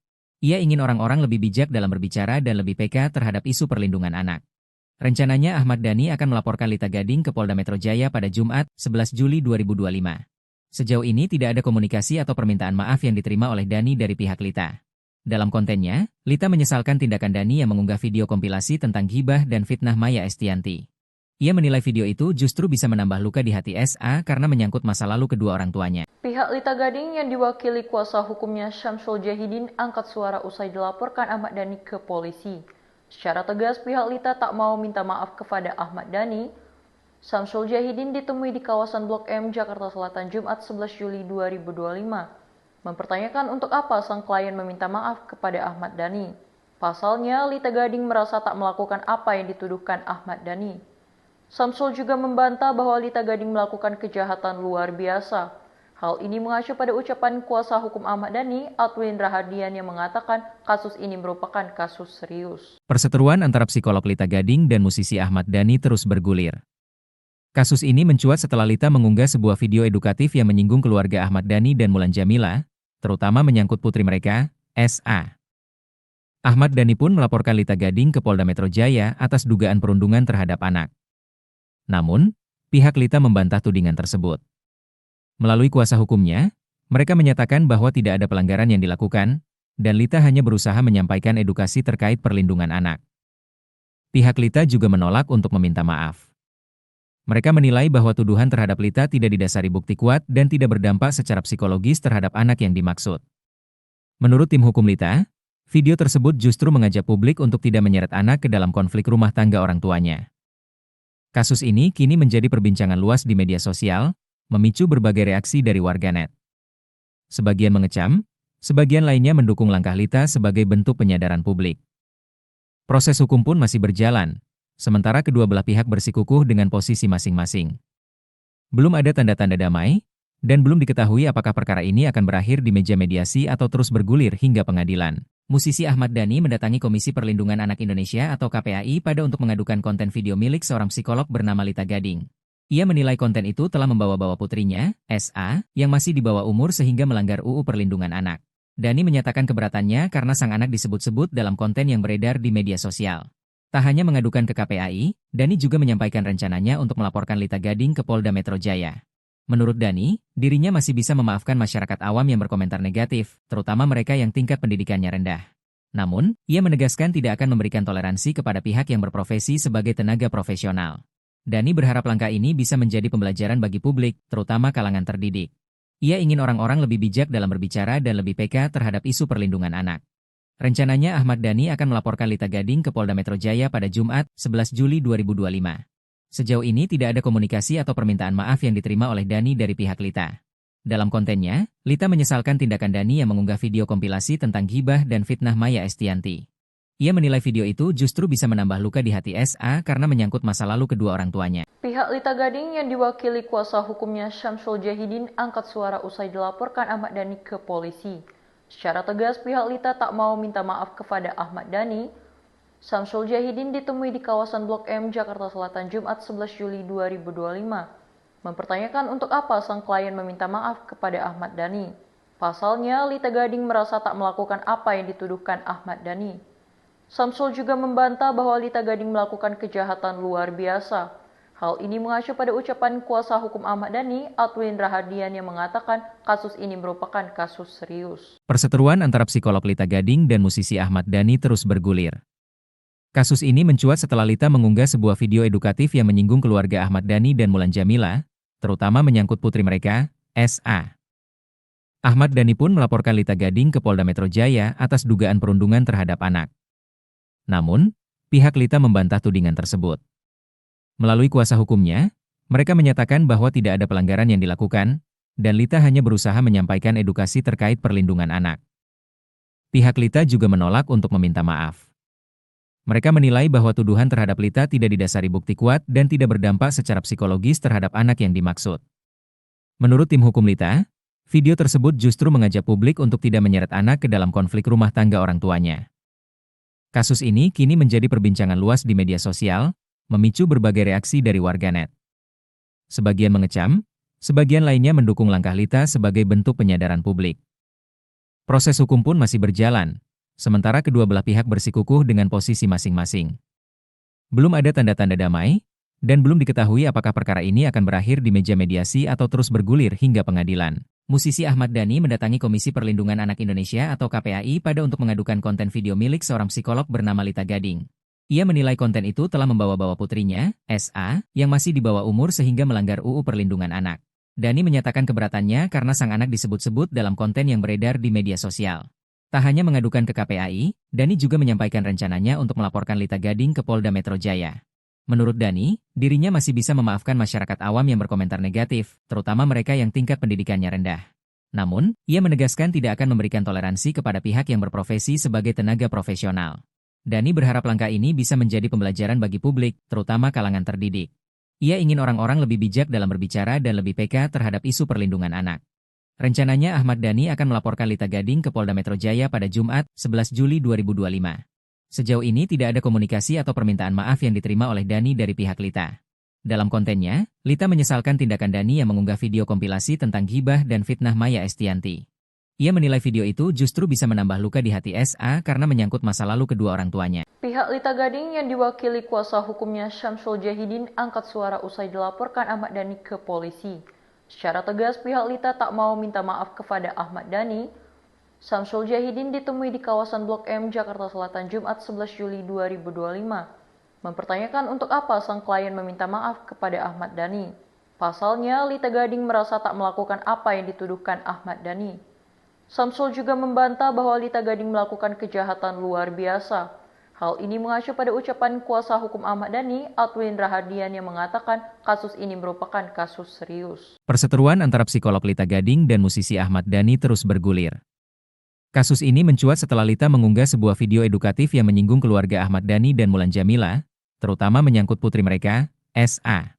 Ia ingin orang-orang lebih bijak dalam berbicara dan lebih peka terhadap isu perlindungan anak. Rencananya Ahmad Dhani akan melaporkan Lita Gading ke Polda Metro Jaya pada Jumat, 11 Juli 2025. Sejauh ini tidak ada komunikasi atau permintaan maaf yang diterima oleh Dhani dari pihak Lita. Dalam kontennya, Lita menyesalkan tindakan Dhani yang mengunggah video kompilasi tentang ghibah dan fitnah Maya Estianty. Ia menilai video itu justru bisa menambah luka di hati SA karena menyangkut masa lalu kedua orang tuanya. Pihak Lita Gading yang diwakili kuasa hukumnya Syamsul Jahidin angkat suara usai dilaporkan Ahmad Dhani ke polisi. Secara tegas pihak Lita tak mau minta maaf kepada Ahmad Dhani. Syamsul Jahidin ditemui di kawasan Blok M, Jakarta Selatan Jumat 11 Juli 2025. Mempertanyakan untuk apa sang klien meminta maaf kepada Ahmad Dhani. Pasalnya, Lita Gading merasa tak melakukan apa yang dituduhkan Ahmad Dhani. Syamsul juga membantah bahwa Lita Gading melakukan kejahatan luar biasa. Hal ini mengacu pada ucapan kuasa hukum Ahmad Dhani, Adwin Rahadian, yang mengatakan kasus ini merupakan kasus serius. Perseteruan antara psikolog Lita Gading dan musisi Ahmad Dhani terus bergulir. Kasus ini mencuat setelah Lita mengunggah sebuah video edukatif yang menyinggung keluarga Ahmad Dhani dan Mulan Jamila, terutama menyangkut putri mereka, SA. Ahmad Dhani pun melaporkan Lita Gading ke Polda Metro Jaya atas dugaan perundungan terhadap anak. Namun, pihak Lita membantah tudingan tersebut. Melalui kuasa hukumnya, mereka menyatakan bahwa tidak ada pelanggaran yang dilakukan, dan Lita hanya berusaha menyampaikan edukasi terkait perlindungan anak. Pihak Lita juga menolak untuk meminta maaf. Mereka menilai bahwa tuduhan terhadap Lita tidak didasari bukti kuat dan tidak berdampak secara psikologis terhadap anak yang dimaksud. Menurut tim hukum Lita, video tersebut justru mengajak publik untuk tidak menyeret anak ke dalam konflik rumah tangga orang tuanya. Kasus ini kini menjadi perbincangan luas di media sosial, memicu berbagai reaksi dari warganet. Sebagian mengecam, sebagian lainnya mendukung langkah Lita sebagai bentuk penyadaran publik. Proses hukum pun masih berjalan, sementara kedua belah pihak bersikukuh dengan posisi masing-masing. Belum ada tanda-tanda damai, dan belum diketahui apakah perkara ini akan berakhir di meja mediasi atau terus bergulir hingga pengadilan. Musisi Ahmad Dhani mendatangi Komisi Perlindungan Anak Indonesia atau KPAI pada untuk mengadukan konten video milik seorang psikolog bernama Lita Gading. Ia menilai konten itu telah membawa-bawa putrinya, SA, yang masih di bawah umur sehingga melanggar UU Perlindungan Anak. Dhani menyatakan keberatannya karena sang anak disebut-sebut dalam konten yang beredar di media sosial. Tak hanya mengadukan ke KPAI, Dhani juga menyampaikan rencananya untuk melaporkan Lita Gading ke Polda Metro Jaya. Menurut Dhani, dirinya masih bisa memaafkan masyarakat awam yang berkomentar negatif, terutama mereka yang tingkat pendidikannya rendah. Namun, ia menegaskan tidak akan memberikan toleransi kepada pihak yang berprofesi sebagai tenaga profesional. Dhani berharap langkah ini bisa menjadi pembelajaran bagi publik, terutama kalangan terdidik. Ia ingin orang-orang lebih bijak dalam berbicara dan lebih peka terhadap isu perlindungan anak. Rencananya Ahmad Dhani akan melaporkan Lita Gading ke Polda Metro Jaya pada Jumat, 11 Juli 2025. Sejauh ini tidak ada komunikasi atau permintaan maaf yang diterima oleh Dhani dari pihak Lita. Dalam kontennya, Lita menyesalkan tindakan Dhani yang mengunggah video kompilasi tentang ghibah dan fitnah Maya Estianty. Ia menilai video itu justru bisa menambah luka di hati SA karena menyangkut masa lalu kedua orang tuanya. Pihak Lita Gading yang diwakili kuasa hukumnya Syamsul Jahidin angkat suara usai dilaporkan Ahmad Dhani ke polisi. Secara tegas pihak Lita tak mau minta maaf kepada Ahmad Dhani. Syamsul Jahidin ditemui di kawasan Blok M, Jakarta Selatan Jumat 11 Juli 2025. Mempertanyakan untuk apa sang klien meminta maaf kepada Ahmad Dhani. Pasalnya, Lita Gading merasa tak melakukan apa yang dituduhkan Ahmad Dhani. Syamsul juga membantah bahwa Lita Gading melakukan kejahatan luar biasa. Hal ini mengacu pada ucapan kuasa hukum Ahmad Dhani, Atwin Rahadian, yang mengatakan kasus ini merupakan kasus serius. Perseteruan antara psikolog Lita Gading dan musisi Ahmad Dhani terus bergulir. Kasus ini mencuat setelah Lita mengunggah sebuah video edukatif yang menyinggung keluarga Ahmad Dhani dan Mulan Jameela, terutama menyangkut putri mereka, SA. Ahmad Dhani pun melaporkan Lita Gading ke Polda Metro Jaya atas dugaan perundungan terhadap anak. Namun, pihak Lita membantah tudingan tersebut. Melalui kuasa hukumnya, mereka menyatakan bahwa tidak ada pelanggaran yang dilakukan, dan Lita hanya berusaha menyampaikan edukasi terkait perlindungan anak. Pihak Lita juga menolak untuk meminta maaf. Mereka menilai bahwa tuduhan terhadap Lita tidak didasari bukti kuat dan tidak berdampak secara psikologis terhadap anak yang dimaksud. Menurut tim hukum Lita, video tersebut justru mengajak publik untuk tidak menyeret anak ke dalam konflik rumah tangga orang tuanya. Kasus ini kini menjadi perbincangan luas di media sosial, memicu berbagai reaksi dari warganet. Sebagian mengecam, sebagian lainnya mendukung langkah Lita sebagai bentuk penyadaran publik. Proses hukum pun masih berjalan, sementara kedua belah pihak bersikukuh dengan posisi masing-masing. Belum ada tanda-tanda damai, dan belum diketahui apakah perkara ini akan berakhir di meja mediasi atau terus bergulir hingga pengadilan. Musisi Ahmad Dhani mendatangi Komisi Perlindungan Anak Indonesia atau KPAI pada untuk mengadukan konten video milik seorang psikolog bernama Lita Gading. Ia menilai konten itu telah membawa-bawa putrinya, SA, yang masih di bawah umur sehingga melanggar UU Perlindungan Anak. Dhani menyatakan keberatannya karena sang anak disebut-sebut dalam konten yang beredar di media sosial. Tak hanya mengadukan ke KPAI, Dhani juga menyampaikan rencananya untuk melaporkan Lita Gading ke Polda Metro Jaya. Menurut Dhani, dirinya masih bisa memaafkan masyarakat awam yang berkomentar negatif, terutama mereka yang tingkat pendidikannya rendah. Namun, ia menegaskan tidak akan memberikan toleransi kepada pihak yang berprofesi sebagai tenaga profesional. Dhani berharap langkah ini bisa menjadi pembelajaran bagi publik, terutama kalangan terdidik. Ia ingin orang-orang lebih bijak dalam berbicara dan lebih peka terhadap isu perlindungan anak. Rencananya Ahmad Dhani akan melaporkan Lita Gading ke Polda Metro Jaya pada Jumat, 11 Juli 2025. Sejauh ini tidak ada komunikasi atau permintaan maaf yang diterima oleh Dhani dari pihak Lita. Dalam kontennya, Lita menyesalkan tindakan Dhani yang mengunggah video kompilasi tentang ghibah dan fitnah Maya Estianty. Ia menilai video itu justru bisa menambah luka di hati SA karena menyangkut masa lalu kedua orang tuanya. Pihak Lita Gading yang diwakili kuasa hukumnya Syamsul Jahidin angkat suara usai dilaporkan Ahmad Dhani ke polisi. Secara tegas, pihak Lita tak mau minta maaf kepada Ahmad Dhani. Syamsul Jahidin ditemui di kawasan Blok M, Jakarta Selatan, Jumat 11 Juli 2025. Mempertanyakan untuk apa sang klien meminta maaf kepada Ahmad Dhani. Pasalnya, Lita Gading merasa tak melakukan apa yang dituduhkan Ahmad Dhani. Syamsul juga membantah bahwa Lita Gading melakukan kejahatan luar biasa. Hal ini mengacu pada ucapan kuasa hukum Ahmad Dhani, Atwin Rahadian, yang mengatakan kasus ini merupakan kasus serius. Perseteruan antara psikolog Lita Gading dan musisi Ahmad Dhani terus bergulir. Kasus ini mencuat setelah Lita mengunggah sebuah video edukatif yang menyinggung keluarga Ahmad Dhani dan Mulan Jameela, terutama menyangkut putri mereka, SA.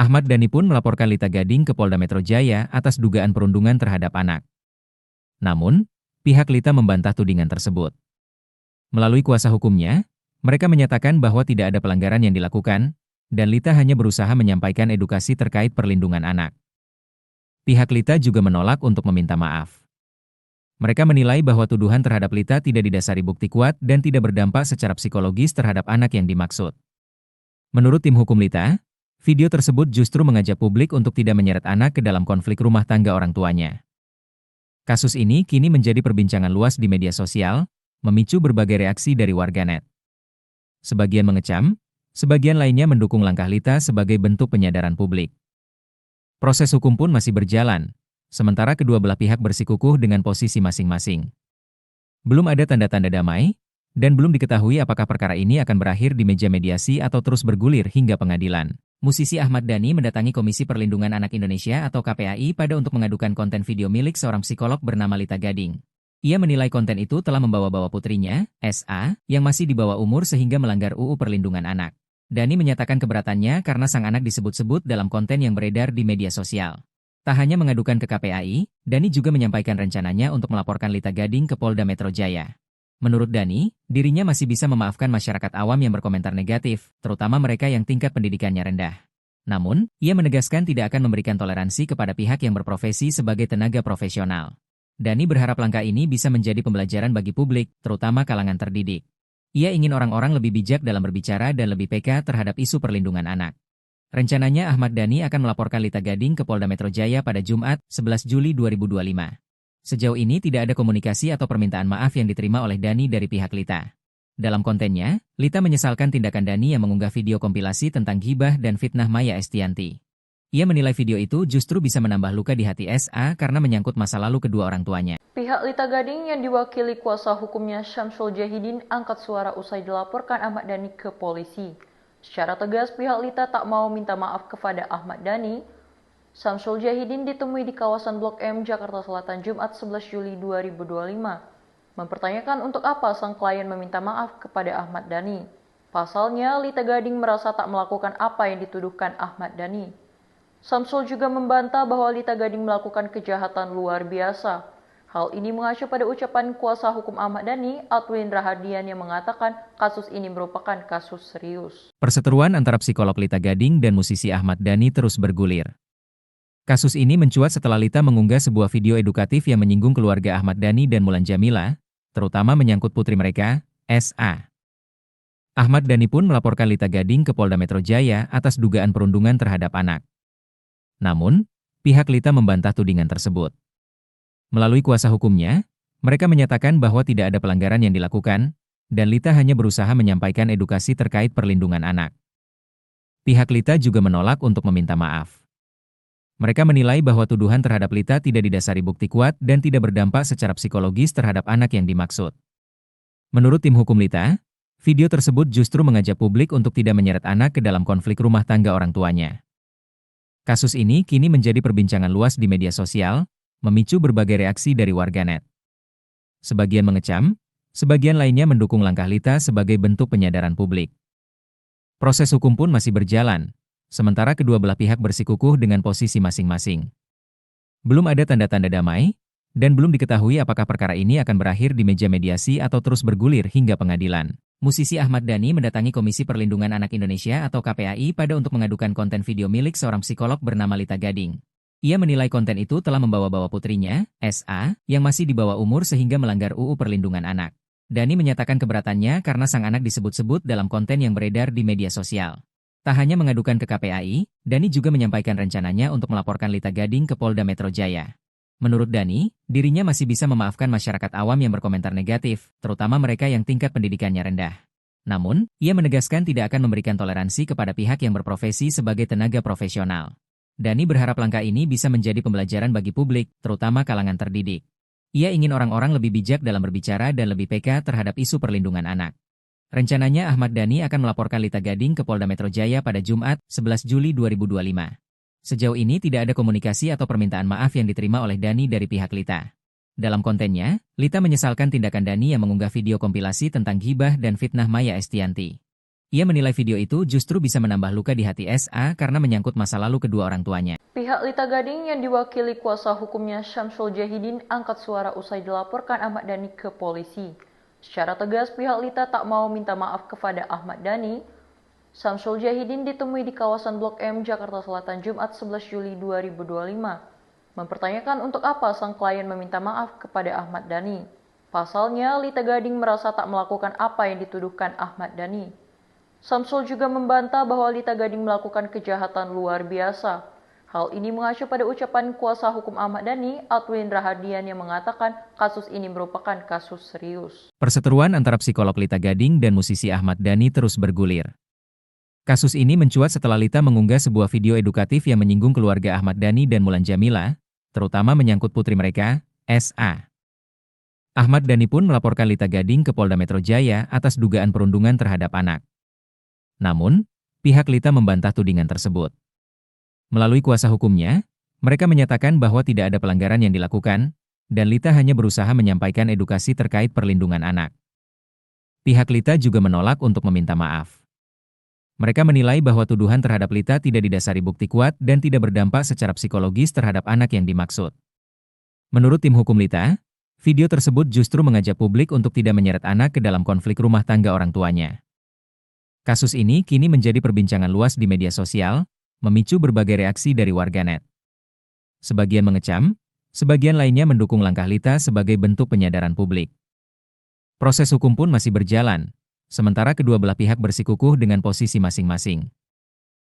Ahmad Dhani pun melaporkan Lita Gading ke Polda Metro Jaya atas dugaan perundungan terhadap anak. Namun, pihak Lita membantah tudingan tersebut. Melalui kuasa hukumnya, mereka menyatakan bahwa tidak ada pelanggaran yang dilakukan, dan Lita hanya berusaha menyampaikan edukasi terkait perlindungan anak. Pihak Lita juga menolak untuk meminta maaf. Mereka menilai bahwa tuduhan terhadap Lita tidak didasari bukti kuat dan tidak berdampak secara psikologis terhadap anak yang dimaksud. Menurut tim hukum Lita, video tersebut justru mengajak publik untuk tidak menyeret anak ke dalam konflik rumah tangga orang tuanya. Kasus ini kini menjadi perbincangan luas di media sosial, memicu berbagai reaksi dari warganet. Sebagian mengecam, sebagian lainnya mendukung langkah Lita sebagai bentuk penyadaran publik. Proses hukum pun masih berjalan, sementara kedua belah pihak bersikukuh dengan posisi masing-masing. Belum ada tanda-tanda damai, dan belum diketahui apakah perkara ini akan berakhir di meja mediasi atau terus bergulir hingga pengadilan. Musisi Ahmad Dhani mendatangi Komisi Perlindungan Anak Indonesia atau KPAI pada untuk mengadukan konten video milik seorang psikolog bernama Lita Gading. Ia menilai konten itu telah membawa-bawa putrinya, SA, yang masih di bawah umur sehingga melanggar UU Perlindungan Anak. Dhani menyatakan keberatannya karena sang anak disebut-sebut dalam konten yang beredar di media sosial. Tak hanya mengadukan ke KPAI, Dhani juga menyampaikan rencananya untuk melaporkan Lita Gading ke Polda Metro Jaya. Menurut Dhani, dirinya masih bisa memaafkan masyarakat awam yang berkomentar negatif, terutama mereka yang tingkat pendidikannya rendah. Namun, ia menegaskan tidak akan memberikan toleransi kepada pihak yang berprofesi sebagai tenaga profesional. Dhani berharap langkah ini bisa menjadi pembelajaran bagi publik, terutama kalangan terdidik. Ia ingin orang-orang lebih bijak dalam berbicara dan lebih peka terhadap isu perlindungan anak. Rencananya Ahmad Dhani akan melaporkan Lita Gading ke Polda Metro Jaya pada Jumat, 11 Juli 2025. Sejauh ini tidak ada komunikasi atau permintaan maaf yang diterima oleh Dhani dari pihak Lita. Dalam kontennya, Lita menyesalkan tindakan Dhani yang mengunggah video kompilasi tentang ghibah dan fitnah Maya Estianty. Ia menilai video itu justru bisa menambah luka di hati SA karena menyangkut masa lalu kedua orang tuanya. Pihak Lita Gading yang diwakili kuasa hukumnya Syamsul Jahidin angkat suara usai dilaporkan Ahmad Dhani ke polisi. Secara tegas, pihak Lita tak mau minta maaf kepada Ahmad Dhani. Syamsul Jahidin ditemui di kawasan Blok M, Jakarta Selatan, Jumat 11 Juli 2025. Mempertanyakan untuk apa sang klien meminta maaf kepada Ahmad Dhani. Pasalnya, Lita Gading merasa tak melakukan apa yang dituduhkan Ahmad Dhani. Syamsul juga membantah bahwa Lita Gading melakukan kejahatan luar biasa. Hal ini mengacu pada ucapan kuasa hukum Ahmad Dhani, Atwin Rahadian, yang mengatakan kasus ini merupakan kasus serius. Perseteruan antara psikolog Lita Gading dan musisi Ahmad Dhani terus bergulir. Kasus ini mencuat setelah Lita mengunggah sebuah video edukatif yang menyinggung keluarga Ahmad Dhani dan Mulan Jameela, terutama menyangkut putri mereka, SA. Ahmad Dhani pun melaporkan Lita Gading ke Polda Metro Jaya atas dugaan perundungan terhadap anak. Namun, pihak Lita membantah tudingan tersebut. Melalui kuasa hukumnya, mereka menyatakan bahwa tidak ada pelanggaran yang dilakukan, dan Lita hanya berusaha menyampaikan edukasi terkait perlindungan anak. Pihak Lita juga menolak untuk meminta maaf. Mereka menilai bahwa tuduhan terhadap Lita tidak didasari bukti kuat dan tidak berdampak secara psikologis terhadap anak yang dimaksud. Menurut tim hukum Lita, video tersebut justru mengajak publik untuk tidak menyeret anak ke dalam konflik rumah tangga orang tuanya. Kasus ini kini menjadi perbincangan luas di media sosial, memicu berbagai reaksi dari warganet. Sebagian mengecam, sebagian lainnya mendukung langkah Lita sebagai bentuk penyadaran publik. Proses hukum pun masih berjalan, sementara kedua belah pihak bersikukuh dengan posisi masing-masing. Belum ada tanda-tanda damai, dan belum diketahui apakah perkara ini akan berakhir di meja mediasi atau terus bergulir hingga pengadilan. Musisi Ahmad Dhani mendatangi Komisi Perlindungan Anak Indonesia atau KPAI pada untuk mengadukan konten video milik seorang psikolog bernama Lita Gading. Ia menilai konten itu telah membawa-bawa putrinya, SA, yang masih di bawah umur sehingga melanggar UU Perlindungan Anak. Dhani menyatakan keberatannya karena sang anak disebut-sebut dalam konten yang beredar di media sosial. Tak hanya mengadukan ke KPAI, Dhani juga menyampaikan rencananya untuk melaporkan Lita Gading ke Polda Metro Jaya. Menurut Dhani, dirinya masih bisa memaafkan masyarakat awam yang berkomentar negatif, terutama mereka yang tingkat pendidikannya rendah. Namun, ia menegaskan tidak akan memberikan toleransi kepada pihak yang berprofesi sebagai tenaga profesional. Dhani berharap langkah ini bisa menjadi pembelajaran bagi publik, terutama kalangan terdidik. Ia ingin orang-orang lebih bijak dalam berbicara dan lebih peka terhadap isu perlindungan anak. Rencananya Ahmad Dhani akan melaporkan Lita Gading ke Polda Metro Jaya pada Jumat, 11 Juli 2025. Sejauh ini tidak ada komunikasi atau permintaan maaf yang diterima oleh Dhani dari pihak Lita. Dalam kontennya, Lita menyesalkan tindakan Dhani yang mengunggah video kompilasi tentang ghibah dan fitnah Maya Estianty. Ia menilai video itu justru bisa menambah luka di hati SA karena menyangkut masa lalu kedua orang tuanya. Pihak Lita Gading yang diwakili kuasa hukumnya Syamsul Jahidin angkat suara usai dilaporkan Ahmad Dhani ke polisi. Secara tegas, pihak Lita tak mau minta maaf kepada Ahmad Dhani. Syamsul Jahidin ditemui di kawasan Blok M, Jakarta Selatan, Jumat 11 Juli 2025. Mempertanyakan untuk apa sang klien meminta maaf kepada Ahmad Dhani. Pasalnya, Lita Gading merasa tak melakukan apa yang dituduhkan Ahmad Dhani. Syamsul juga membantah bahwa Lita Gading melakukan kejahatan luar biasa. Hal ini mengacu pada ucapan kuasa hukum Ahmad Dhani, Atwin Rahadian, yang mengatakan kasus ini merupakan kasus serius. Perseteruan antara psikolog Lita Gading dan musisi Ahmad Dhani terus bergulir. Kasus ini mencuat setelah Lita mengunggah sebuah video edukatif yang menyinggung keluarga Ahmad Dhani dan Mulan Jameela, terutama menyangkut putri mereka, SA. Ahmad Dhani pun melaporkan Lita Gading ke Polda Metro Jaya atas dugaan perundungan terhadap anak. Namun, pihak Lita membantah tudingan tersebut. Melalui kuasa hukumnya, mereka menyatakan bahwa tidak ada pelanggaran yang dilakukan, dan Lita hanya berusaha menyampaikan edukasi terkait perlindungan anak. Pihak Lita juga menolak untuk meminta maaf. Mereka menilai bahwa tuduhan terhadap Lita tidak didasari bukti kuat dan tidak berdampak secara psikologis terhadap anak yang dimaksud. Menurut tim hukum Lita, video tersebut justru mengajak publik untuk tidak menyeret anak ke dalam konflik rumah tangga orang tuanya. Kasus ini kini menjadi perbincangan luas di media sosial, memicu berbagai reaksi dari warganet. Sebagian mengecam, sebagian lainnya mendukung langkah Lita sebagai bentuk penyadaran publik. Proses hukum pun masih berjalan, sementara kedua belah pihak bersikukuh dengan posisi masing-masing.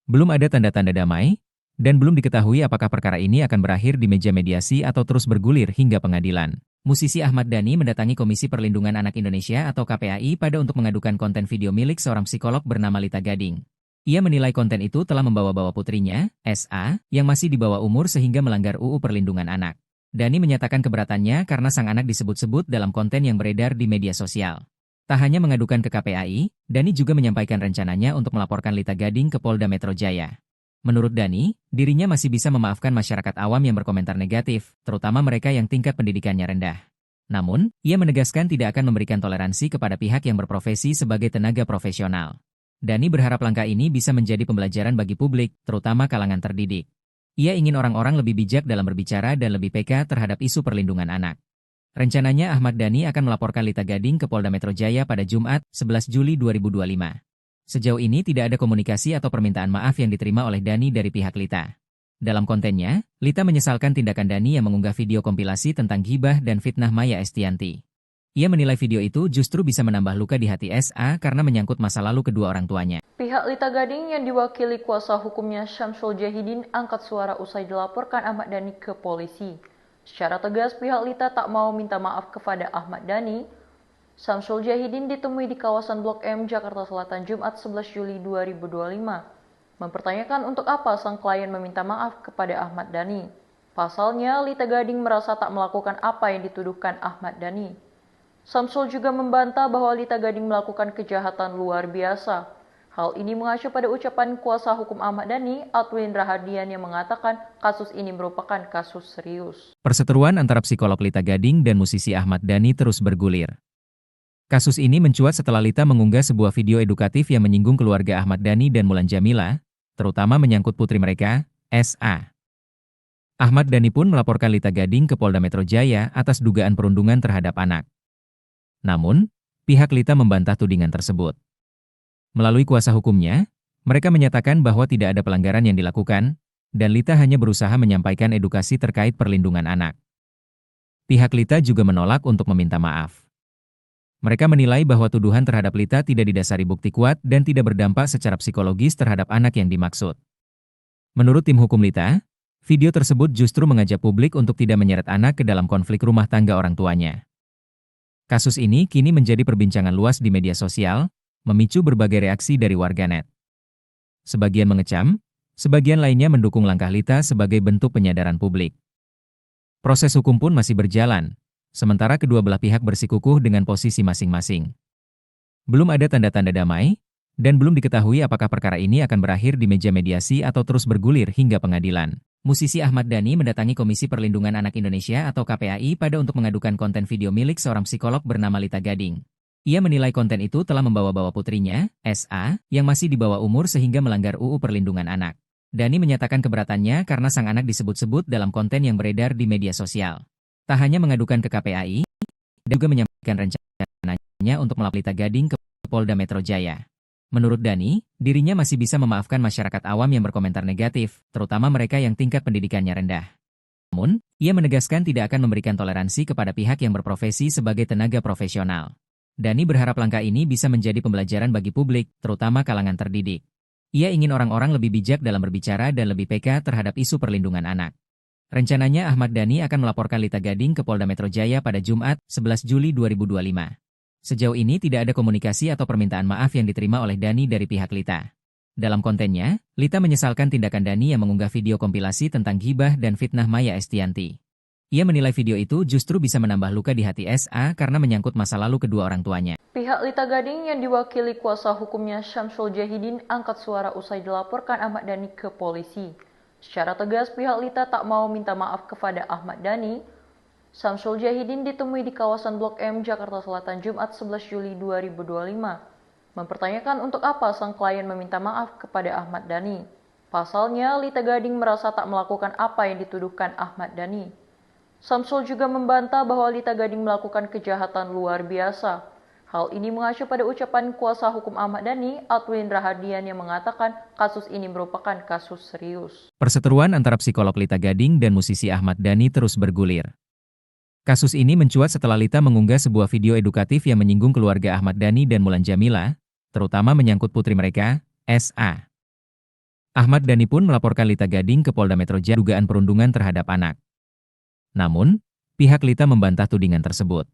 Belum ada tanda-tanda damai, dan belum diketahui apakah perkara ini akan berakhir di meja mediasi atau terus bergulir hingga pengadilan. Musisi Ahmad Dhani mendatangi Komisi Perlindungan Anak Indonesia atau KPAI pada untuk mengadukan konten video milik seorang psikolog bernama Lita Gading. Ia menilai konten itu telah membawa-bawa putrinya, SA, yang masih di bawah umur sehingga melanggar UU Perlindungan Anak. Dhani menyatakan keberatannya karena sang anak disebut-sebut dalam konten yang beredar di media sosial. Tak hanya mengadukan ke KPAI, Dhani juga menyampaikan rencananya untuk melaporkan Lita Gading ke Polda Metro Jaya. Menurut Dhani, dirinya masih bisa memaafkan masyarakat awam yang berkomentar negatif, terutama mereka yang tingkat pendidikannya rendah. Namun, ia menegaskan tidak akan memberikan toleransi kepada pihak yang berprofesi sebagai tenaga profesional. Dhani berharap langkah ini bisa menjadi pembelajaran bagi publik, terutama kalangan terdidik. Ia ingin orang-orang lebih bijak dalam berbicara dan lebih peka terhadap isu perlindungan anak. Rencananya Ahmad Dhani akan melaporkan Lita Gading ke Polda Metro Jaya pada Jumat, 11 Juli 2025. Sejauh ini tidak ada komunikasi atau permintaan maaf yang diterima oleh Dhani dari pihak Lita. Dalam kontennya, Lita menyesalkan tindakan Dhani yang mengunggah video kompilasi tentang ghibah dan fitnah Maya Estianty. Ia menilai video itu justru bisa menambah luka di hati SA karena menyangkut masa lalu kedua orang tuanya. Pihak Lita Gading yang diwakili kuasa hukumnya Syamsul Jahidin angkat suara usai dilaporkan Ahmad Dhani ke polisi. Secara tegas, pihak Lita tak mau minta maaf kepada Ahmad Dhani. Syamsul Jahidin ditemui di kawasan Blok M, Jakarta Selatan, Jumat 11 Juli 2025. Mempertanyakan untuk apa sang klien meminta maaf kepada Ahmad Dhani. Pasalnya, Lita Gading merasa tak melakukan apa yang dituduhkan Ahmad Dhani. Syamsul juga membantah bahwa Lita Gading melakukan kejahatan luar biasa. Hal ini mengacu pada ucapan kuasa hukum Ahmad Dhani, Atwin Rahadian, yang mengatakan kasus ini merupakan kasus serius. Perseteruan antara psikolog Lita Gading dan musisi Ahmad Dhani terus bergulir. Kasus ini mencuat setelah Lita mengunggah sebuah video edukatif yang menyinggung keluarga Ahmad Dhani dan Mulan Jameela, terutama menyangkut putri mereka, SA. Ahmad Dhani pun melaporkan Lita Gading ke Polda Metro Jaya atas dugaan perundungan terhadap anak. Namun, pihak Lita membantah tudingan tersebut. Melalui kuasa hukumnya, mereka menyatakan bahwa tidak ada pelanggaran yang dilakukan, dan Lita hanya berusaha menyampaikan edukasi terkait perlindungan anak. Pihak Lita juga menolak untuk meminta maaf. Mereka menilai bahwa tuduhan terhadap Lita tidak didasari bukti kuat dan tidak berdampak secara psikologis terhadap anak yang dimaksud. Menurut tim hukum Lita, video tersebut justru mengajak publik untuk tidak menyeret anak ke dalam konflik rumah tangga orang tuanya. Kasus ini kini menjadi perbincangan luas di media sosial, memicu berbagai reaksi dari warganet. Sebagian mengecam, sebagian lainnya mendukung langkah Lita sebagai bentuk penyadaran publik. Proses hukum pun masih berjalan, sementara kedua belah pihak bersikukuh dengan posisi masing-masing. Belum ada tanda-tanda damai, dan belum diketahui apakah perkara ini akan berakhir di meja mediasi atau terus bergulir hingga pengadilan. Musisi Ahmad Dhani mendatangi Komisi Perlindungan Anak Indonesia atau KPAI pada untuk mengadukan konten video milik seorang psikolog bernama Lita Gading. Ia menilai konten itu telah membawa-bawa putrinya, SA, yang masih di bawah umur sehingga melanggar UU Perlindungan Anak. Dhani menyatakan keberatannya karena sang anak disebut-sebut dalam konten yang beredar di media sosial. Tak hanya mengadukan ke KPAI, dia juga menyampaikan rencananya untuk melaporkan Lita Gading ke Polda Metro Jaya. Menurut Dhani, dirinya masih bisa memaafkan masyarakat awam yang berkomentar negatif, terutama mereka yang tingkat pendidikannya rendah. Namun, ia menegaskan tidak akan memberikan toleransi kepada pihak yang berprofesi sebagai tenaga profesional. Dhani berharap langkah ini bisa menjadi pembelajaran bagi publik, terutama kalangan terdidik. Ia ingin orang-orang lebih bijak dalam berbicara dan lebih peka terhadap isu perlindungan anak. Rencananya Ahmad Dhani akan melaporkan Lita Gading ke Polda Metro Jaya pada Jumat, 11 Juli 2025. Sejauh ini tidak ada komunikasi atau permintaan maaf yang diterima oleh Dhani dari pihak Lita. Dalam kontennya, Lita menyesalkan tindakan Dhani yang mengunggah video kompilasi tentang ghibah dan fitnah Maya Estianty. Ia menilai video itu justru bisa menambah luka di hati SA karena menyangkut masa lalu kedua orang tuanya. Pihak Lita Gading yang diwakili kuasa hukumnya Syamsul Jahidin angkat suara usai dilaporkan Ahmad Dhani ke polisi. Secara tegas, pihak Lita tak mau minta maaf kepada Ahmad Dhani. Syamsul Jahidin ditemui di kawasan Blok M, Jakarta Selatan, Jumat 11 Juli 2025. Mempertanyakan untuk apa sang klien meminta maaf kepada Ahmad Dhani. Pasalnya, Lita Gading merasa tak melakukan apa yang dituduhkan Ahmad Dhani. Syamsul juga membantah bahwa Lita Gading melakukan kejahatan luar biasa. Hal ini mengacu pada ucapan kuasa hukum Ahmad Dhani, Atwin Rahadian, yang mengatakan kasus ini merupakan kasus serius. Perseteruan antara psikolog Lita Gading dan musisi Ahmad Dhani terus bergulir. Kasus ini mencuat setelah Lita mengunggah sebuah video edukatif yang menyinggung keluarga Ahmad Dhani dan Mulan Jameela, terutama menyangkut putri mereka, SA. Ahmad Dhani pun melaporkan Lita Gading ke Polda Metro Jaya dugaan perundungan terhadap anak. Namun, pihak Lita membantah tudingan tersebut.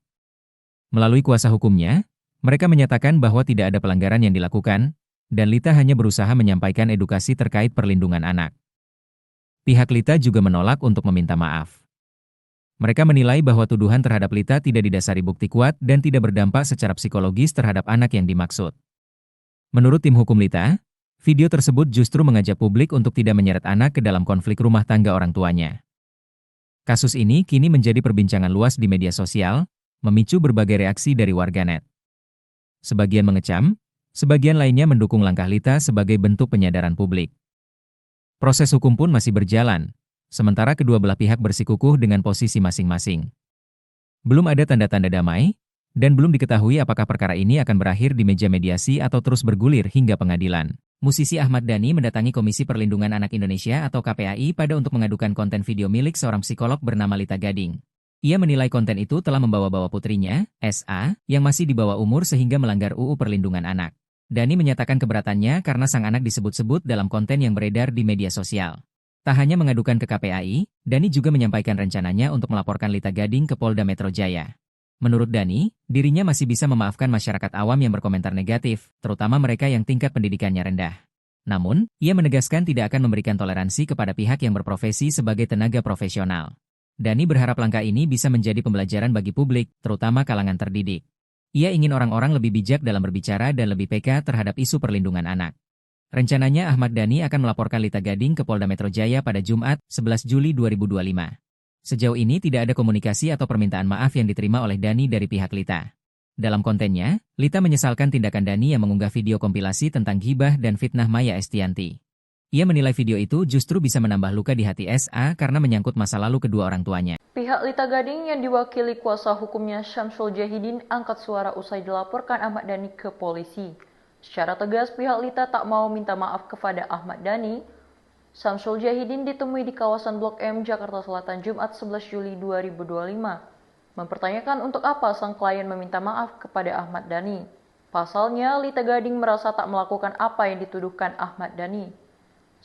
Melalui kuasa hukumnya, mereka menyatakan bahwa tidak ada pelanggaran yang dilakukan, dan Lita hanya berusaha menyampaikan edukasi terkait perlindungan anak. Pihak Lita juga menolak untuk meminta maaf. Mereka menilai bahwa tuduhan terhadap Lita tidak didasari bukti kuat dan tidak berdampak secara psikologis terhadap anak yang dimaksud. Menurut tim hukum Lita, video tersebut justru mengajak publik untuk tidak menyeret anak ke dalam konflik rumah tangga orang tuanya. Kasus ini kini menjadi perbincangan luas di media sosial, memicu berbagai reaksi dari warganet. Sebagian mengecam, sebagian lainnya mendukung langkah Lita sebagai bentuk penyadaran publik. Proses hukum pun masih berjalan, sementara kedua belah pihak bersikukuh dengan posisi masing-masing. Belum ada tanda-tanda damai, dan belum diketahui apakah perkara ini akan berakhir di meja mediasi atau terus bergulir hingga pengadilan. Musisi Ahmad Dhani mendatangi Komisi Perlindungan Anak Indonesia atau KPAI pada untuk mengadukan konten video milik seorang psikolog bernama Lita Gading. Ia menilai konten itu telah membawa-bawa putrinya, SA, yang masih di bawah umur sehingga melanggar UU Perlindungan Anak. Dhani menyatakan keberatannya karena sang anak disebut-sebut dalam konten yang beredar di media sosial. Tak hanya mengadukan ke KPAI, Dhani juga menyampaikan rencananya untuk melaporkan Lita Gading ke Polda Metro Jaya. Menurut Dhani, dirinya masih bisa memaafkan masyarakat awam yang berkomentar negatif, terutama mereka yang tingkat pendidikannya rendah. Namun, ia menegaskan tidak akan memberikan toleransi kepada pihak yang berprofesi sebagai tenaga profesional. Dhani berharap langkah ini bisa menjadi pembelajaran bagi publik, terutama kalangan terdidik. Ia ingin orang-orang lebih bijak dalam berbicara dan lebih peka terhadap isu perlindungan anak. Rencananya Ahmad Dhani akan melaporkan Lita Gading ke Polda Metro Jaya pada Jumat, 11 Juli 2025. Sejauh ini tidak ada komunikasi atau permintaan maaf yang diterima oleh Dhani dari pihak Lita. Dalam kontennya, Lita menyesalkan tindakan Dhani yang mengunggah video kompilasi tentang ghibah dan fitnah Maya Estianty. Ia menilai video itu justru bisa menambah luka di hati SA karena menyangkut masa lalu kedua orang tuanya. Pihak Lita Gading yang diwakili kuasa hukumnya Syamsul Jahidin angkat suara usai dilaporkan Ahmad Dhani ke polisi. Secara tegas pihak Lita tak mau minta maaf kepada Ahmad Dhani. Syamsul Jahidin ditemui di kawasan Blok M, Jakarta Selatan, Jumat 11 Juli 2025. Mempertanyakan untuk apa sang klien meminta maaf kepada Ahmad Dhani. Pasalnya, Lita Gading merasa tak melakukan apa yang dituduhkan Ahmad Dhani.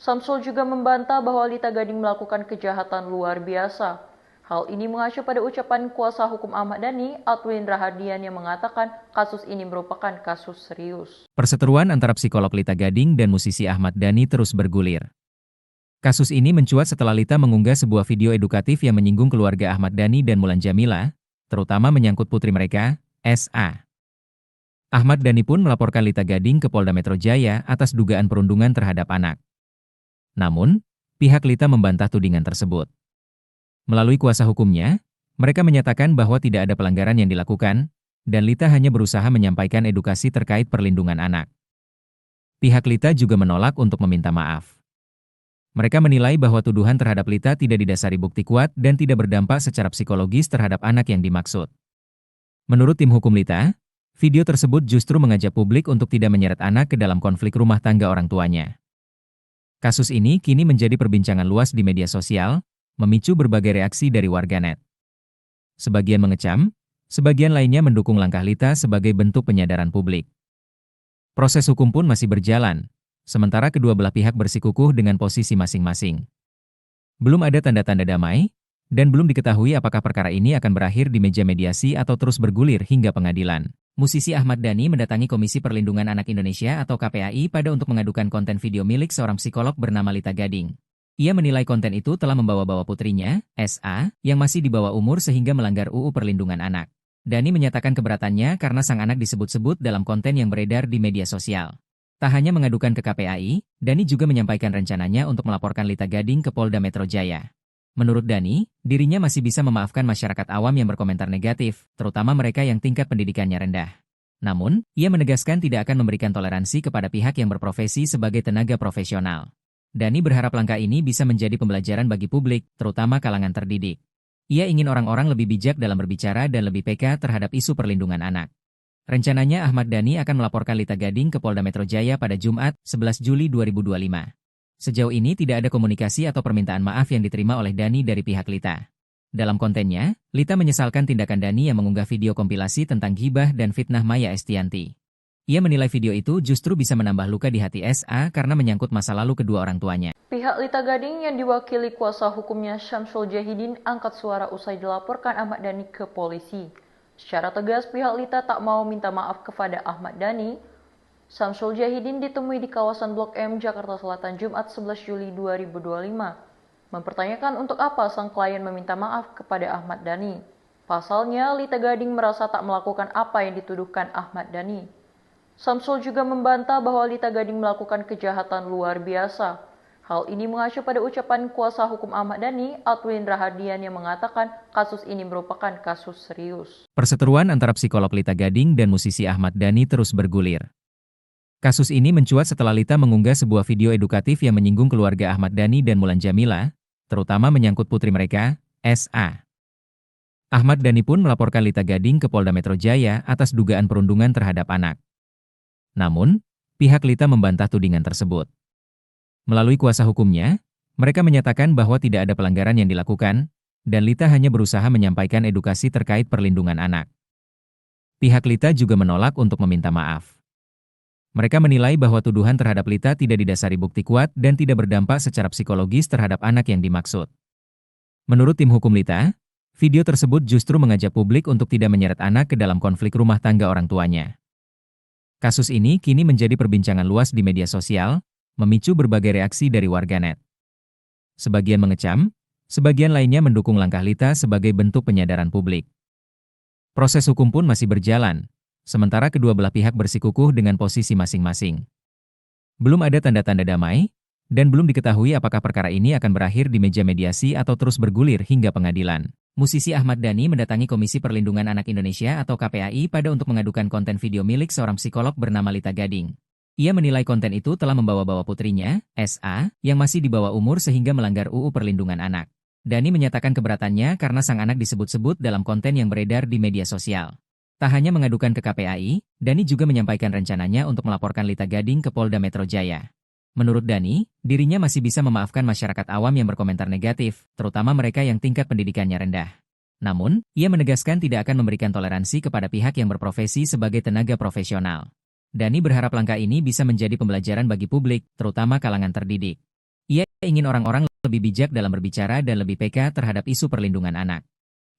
Syamsul juga membantah bahwa Lita Gading melakukan kejahatan luar biasa. Hal ini mengacu pada ucapan kuasa hukum Ahmad Dhani, Adwin Rahadian, yang mengatakan kasus ini merupakan kasus serius. Perseteruan antara psikolog Lita Gading dan musisi Ahmad Dhani terus bergulir. Kasus ini mencuat setelah Lita mengunggah sebuah video edukatif yang menyinggung keluarga Ahmad Dhani dan Mulan Jamila, terutama menyangkut putri mereka, SA. Ahmad Dhani pun melaporkan Lita Gading ke Polda Metro Jaya atas dugaan perundungan terhadap anak. Namun, pihak Lita membantah tudingan tersebut. Melalui kuasa hukumnya, mereka menyatakan bahwa tidak ada pelanggaran yang dilakukan, dan Lita hanya berusaha menyampaikan edukasi terkait perlindungan anak. Pihak Lita juga menolak untuk meminta maaf. Mereka menilai bahwa tuduhan terhadap Lita tidak didasari bukti kuat dan tidak berdampak secara psikologis terhadap anak yang dimaksud. Menurut tim hukum Lita, video tersebut justru mengajak publik untuk tidak menyeret anak ke dalam konflik rumah tangga orang tuanya. Kasus ini kini menjadi perbincangan luas di media sosial, memicu berbagai reaksi dari warganet. Sebagian mengecam, sebagian lainnya mendukung langkah Lita sebagai bentuk penyadaran publik. Proses hukum pun masih berjalan, sementara kedua belah pihak bersikukuh dengan posisi masing-masing. Belum ada tanda-tanda damai, dan belum diketahui apakah perkara ini akan berakhir di meja mediasi atau terus bergulir hingga pengadilan. Musisi Ahmad Dhani mendatangi Komisi Perlindungan Anak Indonesia atau KPAI pada untuk mengadukan konten video milik seorang psikolog bernama Lita Gading. Ia menilai konten itu telah membawa-bawa putrinya, SA, yang masih di bawah umur sehingga melanggar UU Perlindungan Anak. Dhani menyatakan keberatannya karena sang anak disebut-sebut dalam konten yang beredar di media sosial. Tak hanya mengadukan ke KPAI, Dhani juga menyampaikan rencananya untuk melaporkan Lita Gading ke Polda Metro Jaya. Menurut Dhani, dirinya masih bisa memaafkan masyarakat awam yang berkomentar negatif, terutama mereka yang tingkat pendidikannya rendah. Namun, ia menegaskan tidak akan memberikan toleransi kepada pihak yang berprofesi sebagai tenaga profesional. Dhani berharap langkah ini bisa menjadi pembelajaran bagi publik, terutama kalangan terdidik. Ia ingin orang-orang lebih bijak dalam berbicara dan lebih peka terhadap isu perlindungan anak. Rencananya Ahmad Dhani akan melaporkan Lita Gading ke Polda Metro Jaya pada Jumat, 11 Juli 2025. Sejauh ini tidak ada komunikasi atau permintaan maaf yang diterima oleh Dhani dari pihak Lita. Dalam kontennya, Lita menyesalkan tindakan Dhani yang mengunggah video kompilasi tentang ghibah dan fitnah Maya Estianty. Ia menilai video itu justru bisa menambah luka di hati SA karena menyangkut masa lalu kedua orang tuanya. Pihak Lita Gading yang diwakili kuasa hukumnya Syamsul Jahidin angkat suara usai dilaporkan Ahmad Dhani ke polisi. Secara tegas pihak Lita tak mau minta maaf kepada Ahmad Dhani. Syamsul Jahidin ditemui di kawasan Blok M, Jakarta Selatan, Jumat 11 Juli 2025. Mempertanyakan untuk apa sang klien meminta maaf kepada Ahmad Dhani. Pasalnya, Lita Gading merasa tak melakukan apa yang dituduhkan Ahmad Dhani. Syamsul juga membantah bahwa Lita Gading melakukan kejahatan luar biasa. Hal ini mengacu pada ucapan kuasa hukum Ahmad Dhani, Atwin Rahadian, yang mengatakan kasus ini merupakan kasus serius. Perseteruan antara psikolog Lita Gading dan musisi Ahmad Dhani terus bergulir. Kasus ini mencuat setelah Lita mengunggah sebuah video edukatif yang menyinggung keluarga Ahmad Dhani dan Mulan Jameela, terutama menyangkut putri mereka, SA. Ahmad Dhani pun melaporkan Lita Gading ke Polda Metro Jaya atas dugaan perundungan terhadap anak. Namun, pihak Lita membantah tudingan tersebut. Melalui kuasa hukumnya, mereka menyatakan bahwa tidak ada pelanggaran yang dilakukan, dan Lita hanya berusaha menyampaikan edukasi terkait perlindungan anak. Pihak Lita juga menolak untuk meminta maaf. Mereka menilai bahwa tuduhan terhadap Lita tidak didasari bukti kuat dan tidak berdampak secara psikologis terhadap anak yang dimaksud. Menurut tim hukum Lita, video tersebut justru mengajak publik untuk tidak menyeret anak ke dalam konflik rumah tangga orang tuanya. Kasus ini kini menjadi perbincangan luas di media sosial, memicu berbagai reaksi dari warganet. Sebagian mengecam, sebagian lainnya mendukung langkah Lita sebagai bentuk penyadaran publik. Proses hukum pun masih berjalan, sementara kedua belah pihak bersikukuh dengan posisi masing-masing. Belum ada tanda-tanda damai, dan belum diketahui apakah perkara ini akan berakhir di meja mediasi atau terus bergulir hingga pengadilan. Musisi Ahmad Dhani mendatangi Komisi Perlindungan Anak Indonesia atau KPAI pada untuk mengadukan konten video milik seorang psikolog bernama Lita Gading. Ia menilai konten itu telah membawa-bawa putrinya, SA, yang masih di bawah umur sehingga melanggar UU Perlindungan Anak. Dhani menyatakan keberatannya karena sang anak disebut-sebut dalam konten yang beredar di media sosial. Tak hanya mengadukan ke KPAI, Dhani juga menyampaikan rencananya untuk melaporkan Lita Gading ke Polda Metro Jaya. Menurut Dhani, dirinya masih bisa memaafkan masyarakat awam yang berkomentar negatif, terutama mereka yang tingkat pendidikannya rendah. Namun, ia menegaskan tidak akan memberikan toleransi kepada pihak yang berprofesi sebagai tenaga profesional. Dhani berharap langkah ini bisa menjadi pembelajaran bagi publik, terutama kalangan terdidik. Ia ingin orang-orang lebih bijak dalam berbicara dan lebih peka terhadap isu perlindungan anak.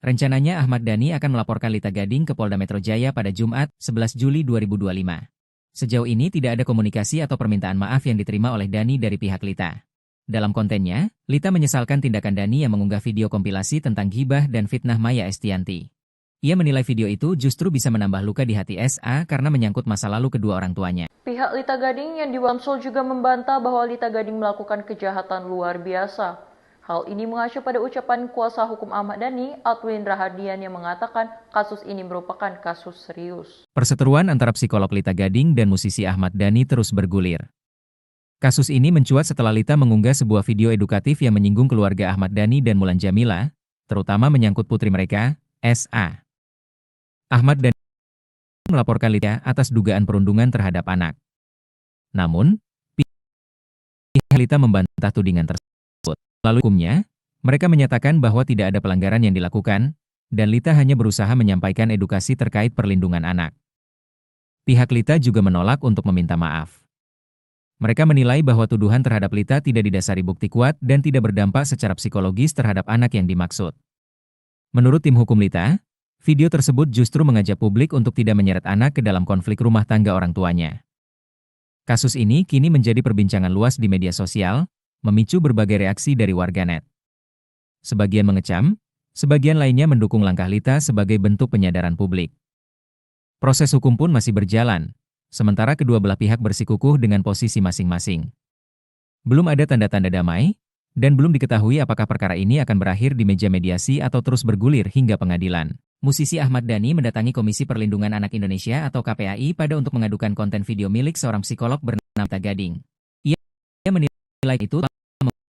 Rencananya Ahmad Dhani akan melaporkan Lita Gading ke Polda Metro Jaya pada Jumat, 11 Juli 2025. Sejauh ini tidak ada komunikasi atau permintaan maaf yang diterima oleh Dhani dari pihak Lita. Dalam kontennya, Lita menyesalkan tindakan Dhani yang mengunggah video kompilasi tentang ghibah dan fitnah Maya Estianty. Ia menilai video itu justru bisa menambah luka di hati SA karena menyangkut masa lalu kedua orang tuanya. Pihak Lita Gading yang diwamsul juga membantah bahwa Lita Gading melakukan kejahatan luar biasa. Hal ini mengacu pada ucapan kuasa hukum Ahmad Dhani, Atwin Rahadian, yang mengatakan kasus ini merupakan kasus serius. Perseteruan antara psikolog Lita Gading dan musisi Ahmad Dhani terus bergulir. Kasus ini mencuat setelah Lita mengunggah sebuah video edukatif yang menyinggung keluarga Ahmad Dhani dan Mulan Jameela, terutama menyangkut putri mereka, SA. Ahmad Dhani melaporkan Lita atas dugaan perundungan terhadap anak. Namun, pihak Lita membantah tudingan tersebut. Melalui hukumnya, mereka menyatakan bahwa tidak ada pelanggaran yang dilakukan, dan Lita hanya berusaha menyampaikan edukasi terkait perlindungan anak. Pihak Lita juga menolak untuk meminta maaf. Mereka menilai bahwa tuduhan terhadap Lita tidak didasari bukti kuat dan tidak berdampak secara psikologis terhadap anak yang dimaksud. Menurut tim hukum Lita, video tersebut justru mengajak publik untuk tidak menyeret anak ke dalam konflik rumah tangga orang tuanya. Kasus ini kini menjadi perbincangan luas di media sosial, memicu berbagai reaksi dari warganet. Sebagian mengecam, sebagian lainnya mendukung langkah Lita sebagai bentuk penyadaran publik. Proses hukum pun masih berjalan, sementara kedua belah pihak bersikukuh dengan posisi masing-masing. Belum ada tanda-tanda damai, dan belum diketahui apakah perkara ini akan berakhir di meja mediasi atau terus bergulir hingga pengadilan. Musisi Ahmad Dhani mendatangi Komisi Perlindungan Anak Indonesia atau KPAI pada untuk mengadukan konten video milik seorang psikolog bernama Lita Gading. Ia menilai itu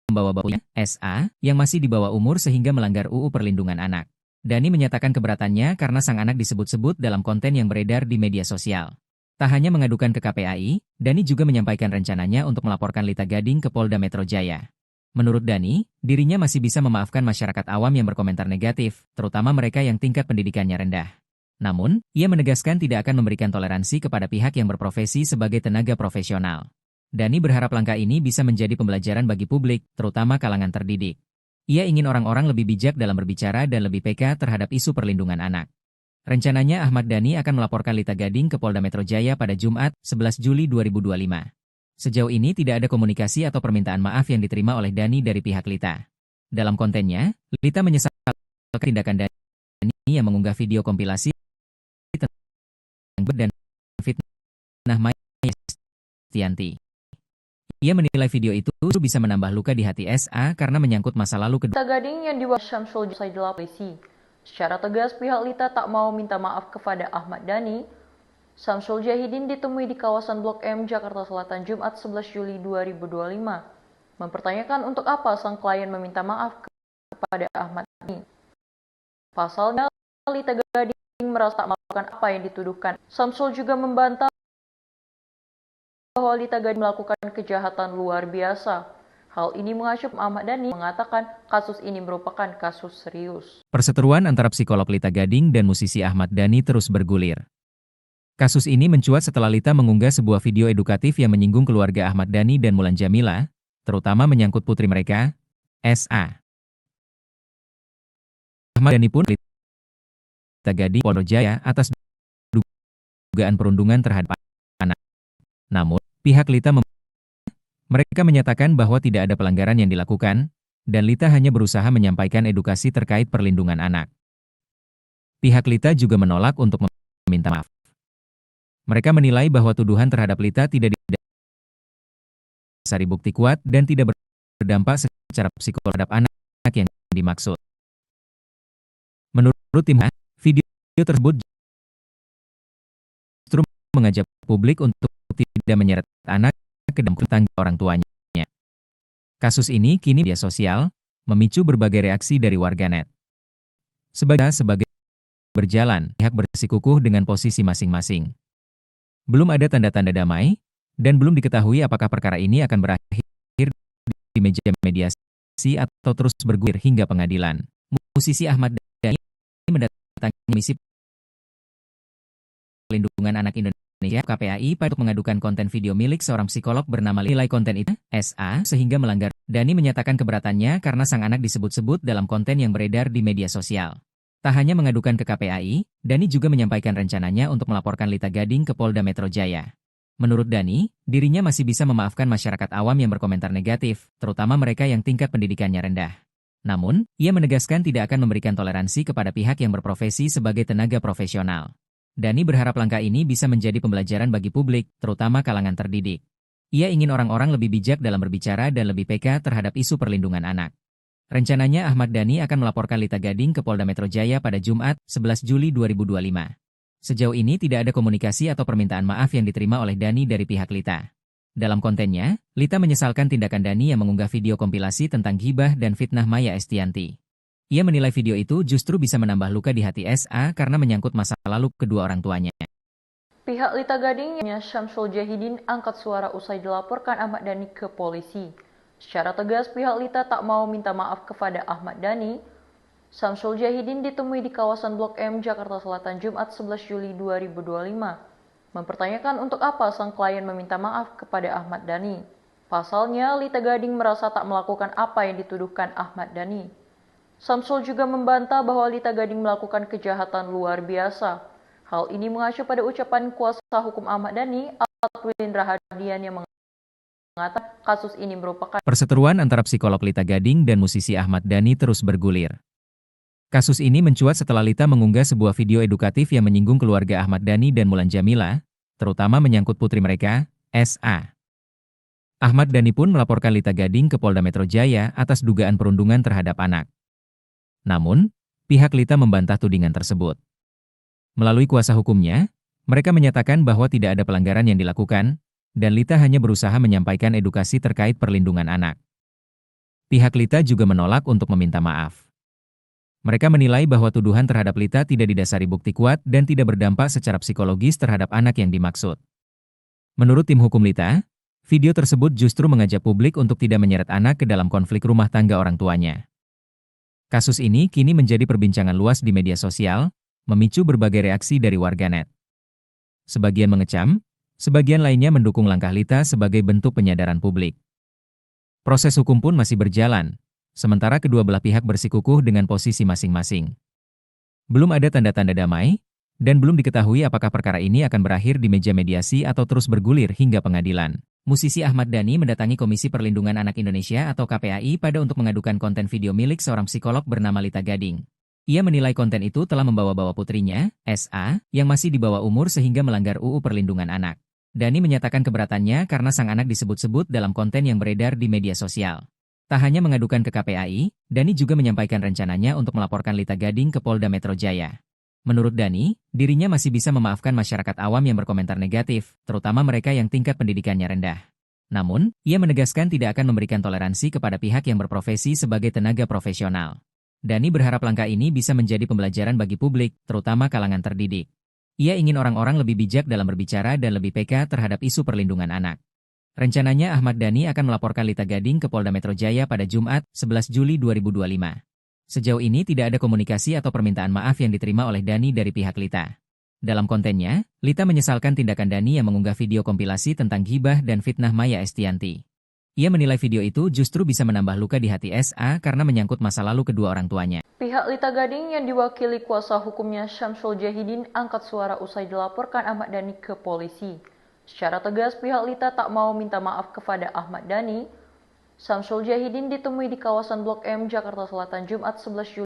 membawa-bawa SA yang masih di bawah umur sehingga melanggar UU Perlindungan Anak. Dhani menyatakan keberatannya karena sang anak disebut-sebut dalam konten yang beredar di media sosial. Tak hanya mengadukan ke KPAI, Dhani juga menyampaikan rencananya untuk melaporkan Lita Gading ke Polda Metro Jaya. Menurut Dhani, dirinya masih bisa memaafkan masyarakat awam yang berkomentar negatif, terutama mereka yang tingkat pendidikannya rendah. Namun, ia menegaskan tidak akan memberikan toleransi kepada pihak yang berprofesi sebagai tenaga profesional. Dani berharap langkah ini bisa menjadi pembelajaran bagi publik, terutama kalangan terdidik. Ia ingin orang-orang lebih bijak dalam berbicara dan lebih peka terhadap isu perlindungan anak. Rencananya Ahmad Dhani akan melaporkan Lita Gading ke Polda Metro Jaya pada Jumat, 11 Juli 2025. Sejauh ini tidak ada komunikasi atau permintaan maaf yang diterima oleh Dhani dari pihak Lita. Dalam kontennya, Lita menyesalkan tindakan Dhani yang mengunggah video kompilasi dan fitnah Maya Estianti. Ia menilai video itu bisa menambah luka di hati SA karena menyangkut masa lalu kedua. Lita Gading yang diwakili Syamsul usai polisi. Secara tegas, pihak Lita tak mau minta maaf kepada Ahmad Dhani. Syamsul Jahidin ditemui di kawasan Blok M, Jakarta Selatan, Jumat 11 Juli 2025. Mempertanyakan untuk apa sang klien meminta maaf kepada Ahmad Dhani. Pasalnya, Lita Gading merasa tak melakukan apa yang dituduhkan. Syamsul juga membantah bahwa Lita Gading melakukan kejahatan luar biasa. Hal ini mengacu Ahmad Dhani mengatakan kasus ini merupakan kasus serius. Perseteruan antara psikolog Lita Gading dan musisi Ahmad Dhani terus bergulir. Kasus ini mencuat setelah Lita mengunggah sebuah video edukatif yang menyinggung keluarga Ahmad Dhani dan Mulan Jameela, terutama menyangkut putri mereka, SA. Ahmad Dhani pun Lita Gading Polda Jaya atas dugaan perundungan terhadap anak. Namun, pihak Lita mereka menyatakan bahwa tidak ada pelanggaran yang dilakukan, dan Lita hanya berusaha menyampaikan edukasi terkait perlindungan anak. Pihak Lita juga menolak untuk meminta maaf. Mereka menilai bahwa tuduhan terhadap Lita tidak didasari bukti kuat dan tidak berdampak secara psikologis terhadap anak yang dimaksud. Menurut tim, video tersebut justru mengajak publik untuk tidak menyeret anak ke dalam tangga orang tuanya. Kasus ini kini media sosial memicu berbagai reaksi dari warganet. Sebagai berjalan, pihak bersikukuh dengan posisi masing-masing. Belum ada tanda-tanda damai, dan belum diketahui apakah perkara ini akan berakhir di meja mediasi atau terus bergulir hingga pengadilan. Musisi Ahmad Dhani mendatangi Komisi Perlindungan Anak Indonesia KPAI untuk mengadukan konten video milik seorang psikolog bernama nilai konten itu, SA, sehingga melanggar. Dhani menyatakan keberatannya karena sang anak disebut-sebut dalam konten yang beredar di media sosial. Tak hanya mengadukan ke KPAI, Dhani juga menyampaikan rencananya untuk melaporkan Lita Gading ke Polda Metro Jaya. Menurut Dhani, dirinya masih bisa memaafkan masyarakat awam yang berkomentar negatif, terutama mereka yang tingkat pendidikannya rendah. Namun, ia menegaskan tidak akan memberikan toleransi kepada pihak yang berprofesi sebagai tenaga profesional. Dhani berharap langkah ini bisa menjadi pembelajaran bagi publik, terutama kalangan terdidik. Ia ingin orang-orang lebih bijak dalam berbicara dan lebih peka terhadap isu perlindungan anak. Rencananya Ahmad Dhani akan melaporkan Lita Gading ke Polda Metro Jaya pada Jumat, 11 Juli 2025. Sejauh ini tidak ada komunikasi atau permintaan maaf yang diterima oleh Dhani dari pihak Lita. Dalam kontennya, Lita menyesalkan tindakan Dhani yang mengunggah video kompilasi tentang ghibah dan fitnah Maya Estianti. Ia menilai video itu justru bisa menambah luka di hati SA karena menyangkut masa lalu kedua orang tuanya. Pihak Lita Gading yang Syamsul Jahidin angkat suara usai dilaporkan Ahmad Dhani ke polisi. Secara tegas, pihak Lita tak mau minta maaf kepada Ahmad Dhani. Syamsul Jahidin ditemui di kawasan Blok M, Jakarta Selatan, Jumat 11 Juli 2025. Mempertanyakan untuk apa sang klien meminta maaf kepada Ahmad Dhani. Pasalnya, Lita Gading merasa tak melakukan apa yang dituduhkan Ahmad Dhani. Syamsul juga membantah bahwa Lita Gading melakukan kejahatan luar biasa. Hal ini mengacu pada ucapan kuasa hukum Ahmad Dhani, Altwin Rahadian, yang mengatakan kasus ini merupakan. Perseteruan antara psikolog Lita Gading dan musisi Ahmad Dhani terus bergulir. Kasus ini mencuat setelah Lita mengunggah sebuah video edukatif yang menyinggung keluarga Ahmad Dhani dan Mulan Jameela, terutama menyangkut putri mereka, SA. Ahmad Dhani pun melaporkan Lita Gading ke Polda Metro Jaya atas dugaan perundungan terhadap anak. Namun, pihak Lita membantah tudingan tersebut. Melalui kuasa hukumnya, mereka menyatakan bahwa tidak ada pelanggaran yang dilakukan, dan Lita hanya berusaha menyampaikan edukasi terkait perlindungan anak. Pihak Lita juga menolak untuk meminta maaf. Mereka menilai bahwa tuduhan terhadap Lita tidak didasari bukti kuat dan tidak berdampak secara psikologis terhadap anak yang dimaksud. Menurut tim hukum Lita, video tersebut justru mengajak publik untuk tidak menyeret anak ke dalam konflik rumah tangga orang tuanya. Kasus ini kini menjadi perbincangan luas di media sosial, memicu berbagai reaksi dari warganet. Sebagian mengecam, sebagian lainnya mendukung langkah Lita sebagai bentuk penyadaran publik. Proses hukum pun masih berjalan, sementara kedua belah pihak bersikukuh dengan posisi masing-masing. Belum ada tanda-tanda damai, dan belum diketahui apakah perkara ini akan berakhir di meja mediasi atau terus bergulir hingga pengadilan. Musisi Ahmad Dhani mendatangi Komisi Perlindungan Anak Indonesia atau KPAI pada untuk mengadukan konten video milik seorang psikolog bernama Lita Gading. Ia menilai konten itu telah membawa-bawa putrinya, SA, yang masih di bawah umur sehingga melanggar UU Perlindungan Anak. Dhani menyatakan keberatannya karena sang anak disebut-sebut dalam konten yang beredar di media sosial. Tak hanya mengadukan ke KPAI, Dhani juga menyampaikan rencananya untuk melaporkan Lita Gading ke Polda Metro Jaya. Menurut Dhani, dirinya masih bisa memaafkan masyarakat awam yang berkomentar negatif, terutama mereka yang tingkat pendidikannya rendah. Namun, ia menegaskan tidak akan memberikan toleransi kepada pihak yang berprofesi sebagai tenaga profesional. Dhani berharap langkah ini bisa menjadi pembelajaran bagi publik, terutama kalangan terdidik. Ia ingin orang-orang lebih bijak dalam berbicara dan lebih peka terhadap isu perlindungan anak. Rencananya Ahmad Dhani akan melaporkan Lita Gading ke Polda Metro Jaya pada Jumat, 11 Juli 2025. Sejauh ini tidak ada komunikasi atau permintaan maaf yang diterima oleh Dhani dari pihak Lita. Dalam kontennya, Lita menyesalkan tindakan Dhani yang mengunggah video kompilasi tentang ghibah dan fitnah Maya Estianty. Ia menilai video itu justru bisa menambah luka di hati SA karena menyangkut masa lalu kedua orang tuanya. Pihak Lita Gading yang diwakili kuasa hukumnya Syamsul Jahidin angkat suara usai dilaporkan Ahmad Dhani ke polisi. Secara tegas pihak Lita tak mau minta maaf kepada Ahmad Dhani. Syamsul Jahidin ditemui di kawasan Blok M, Jakarta Selatan, Jumat 11 Juli.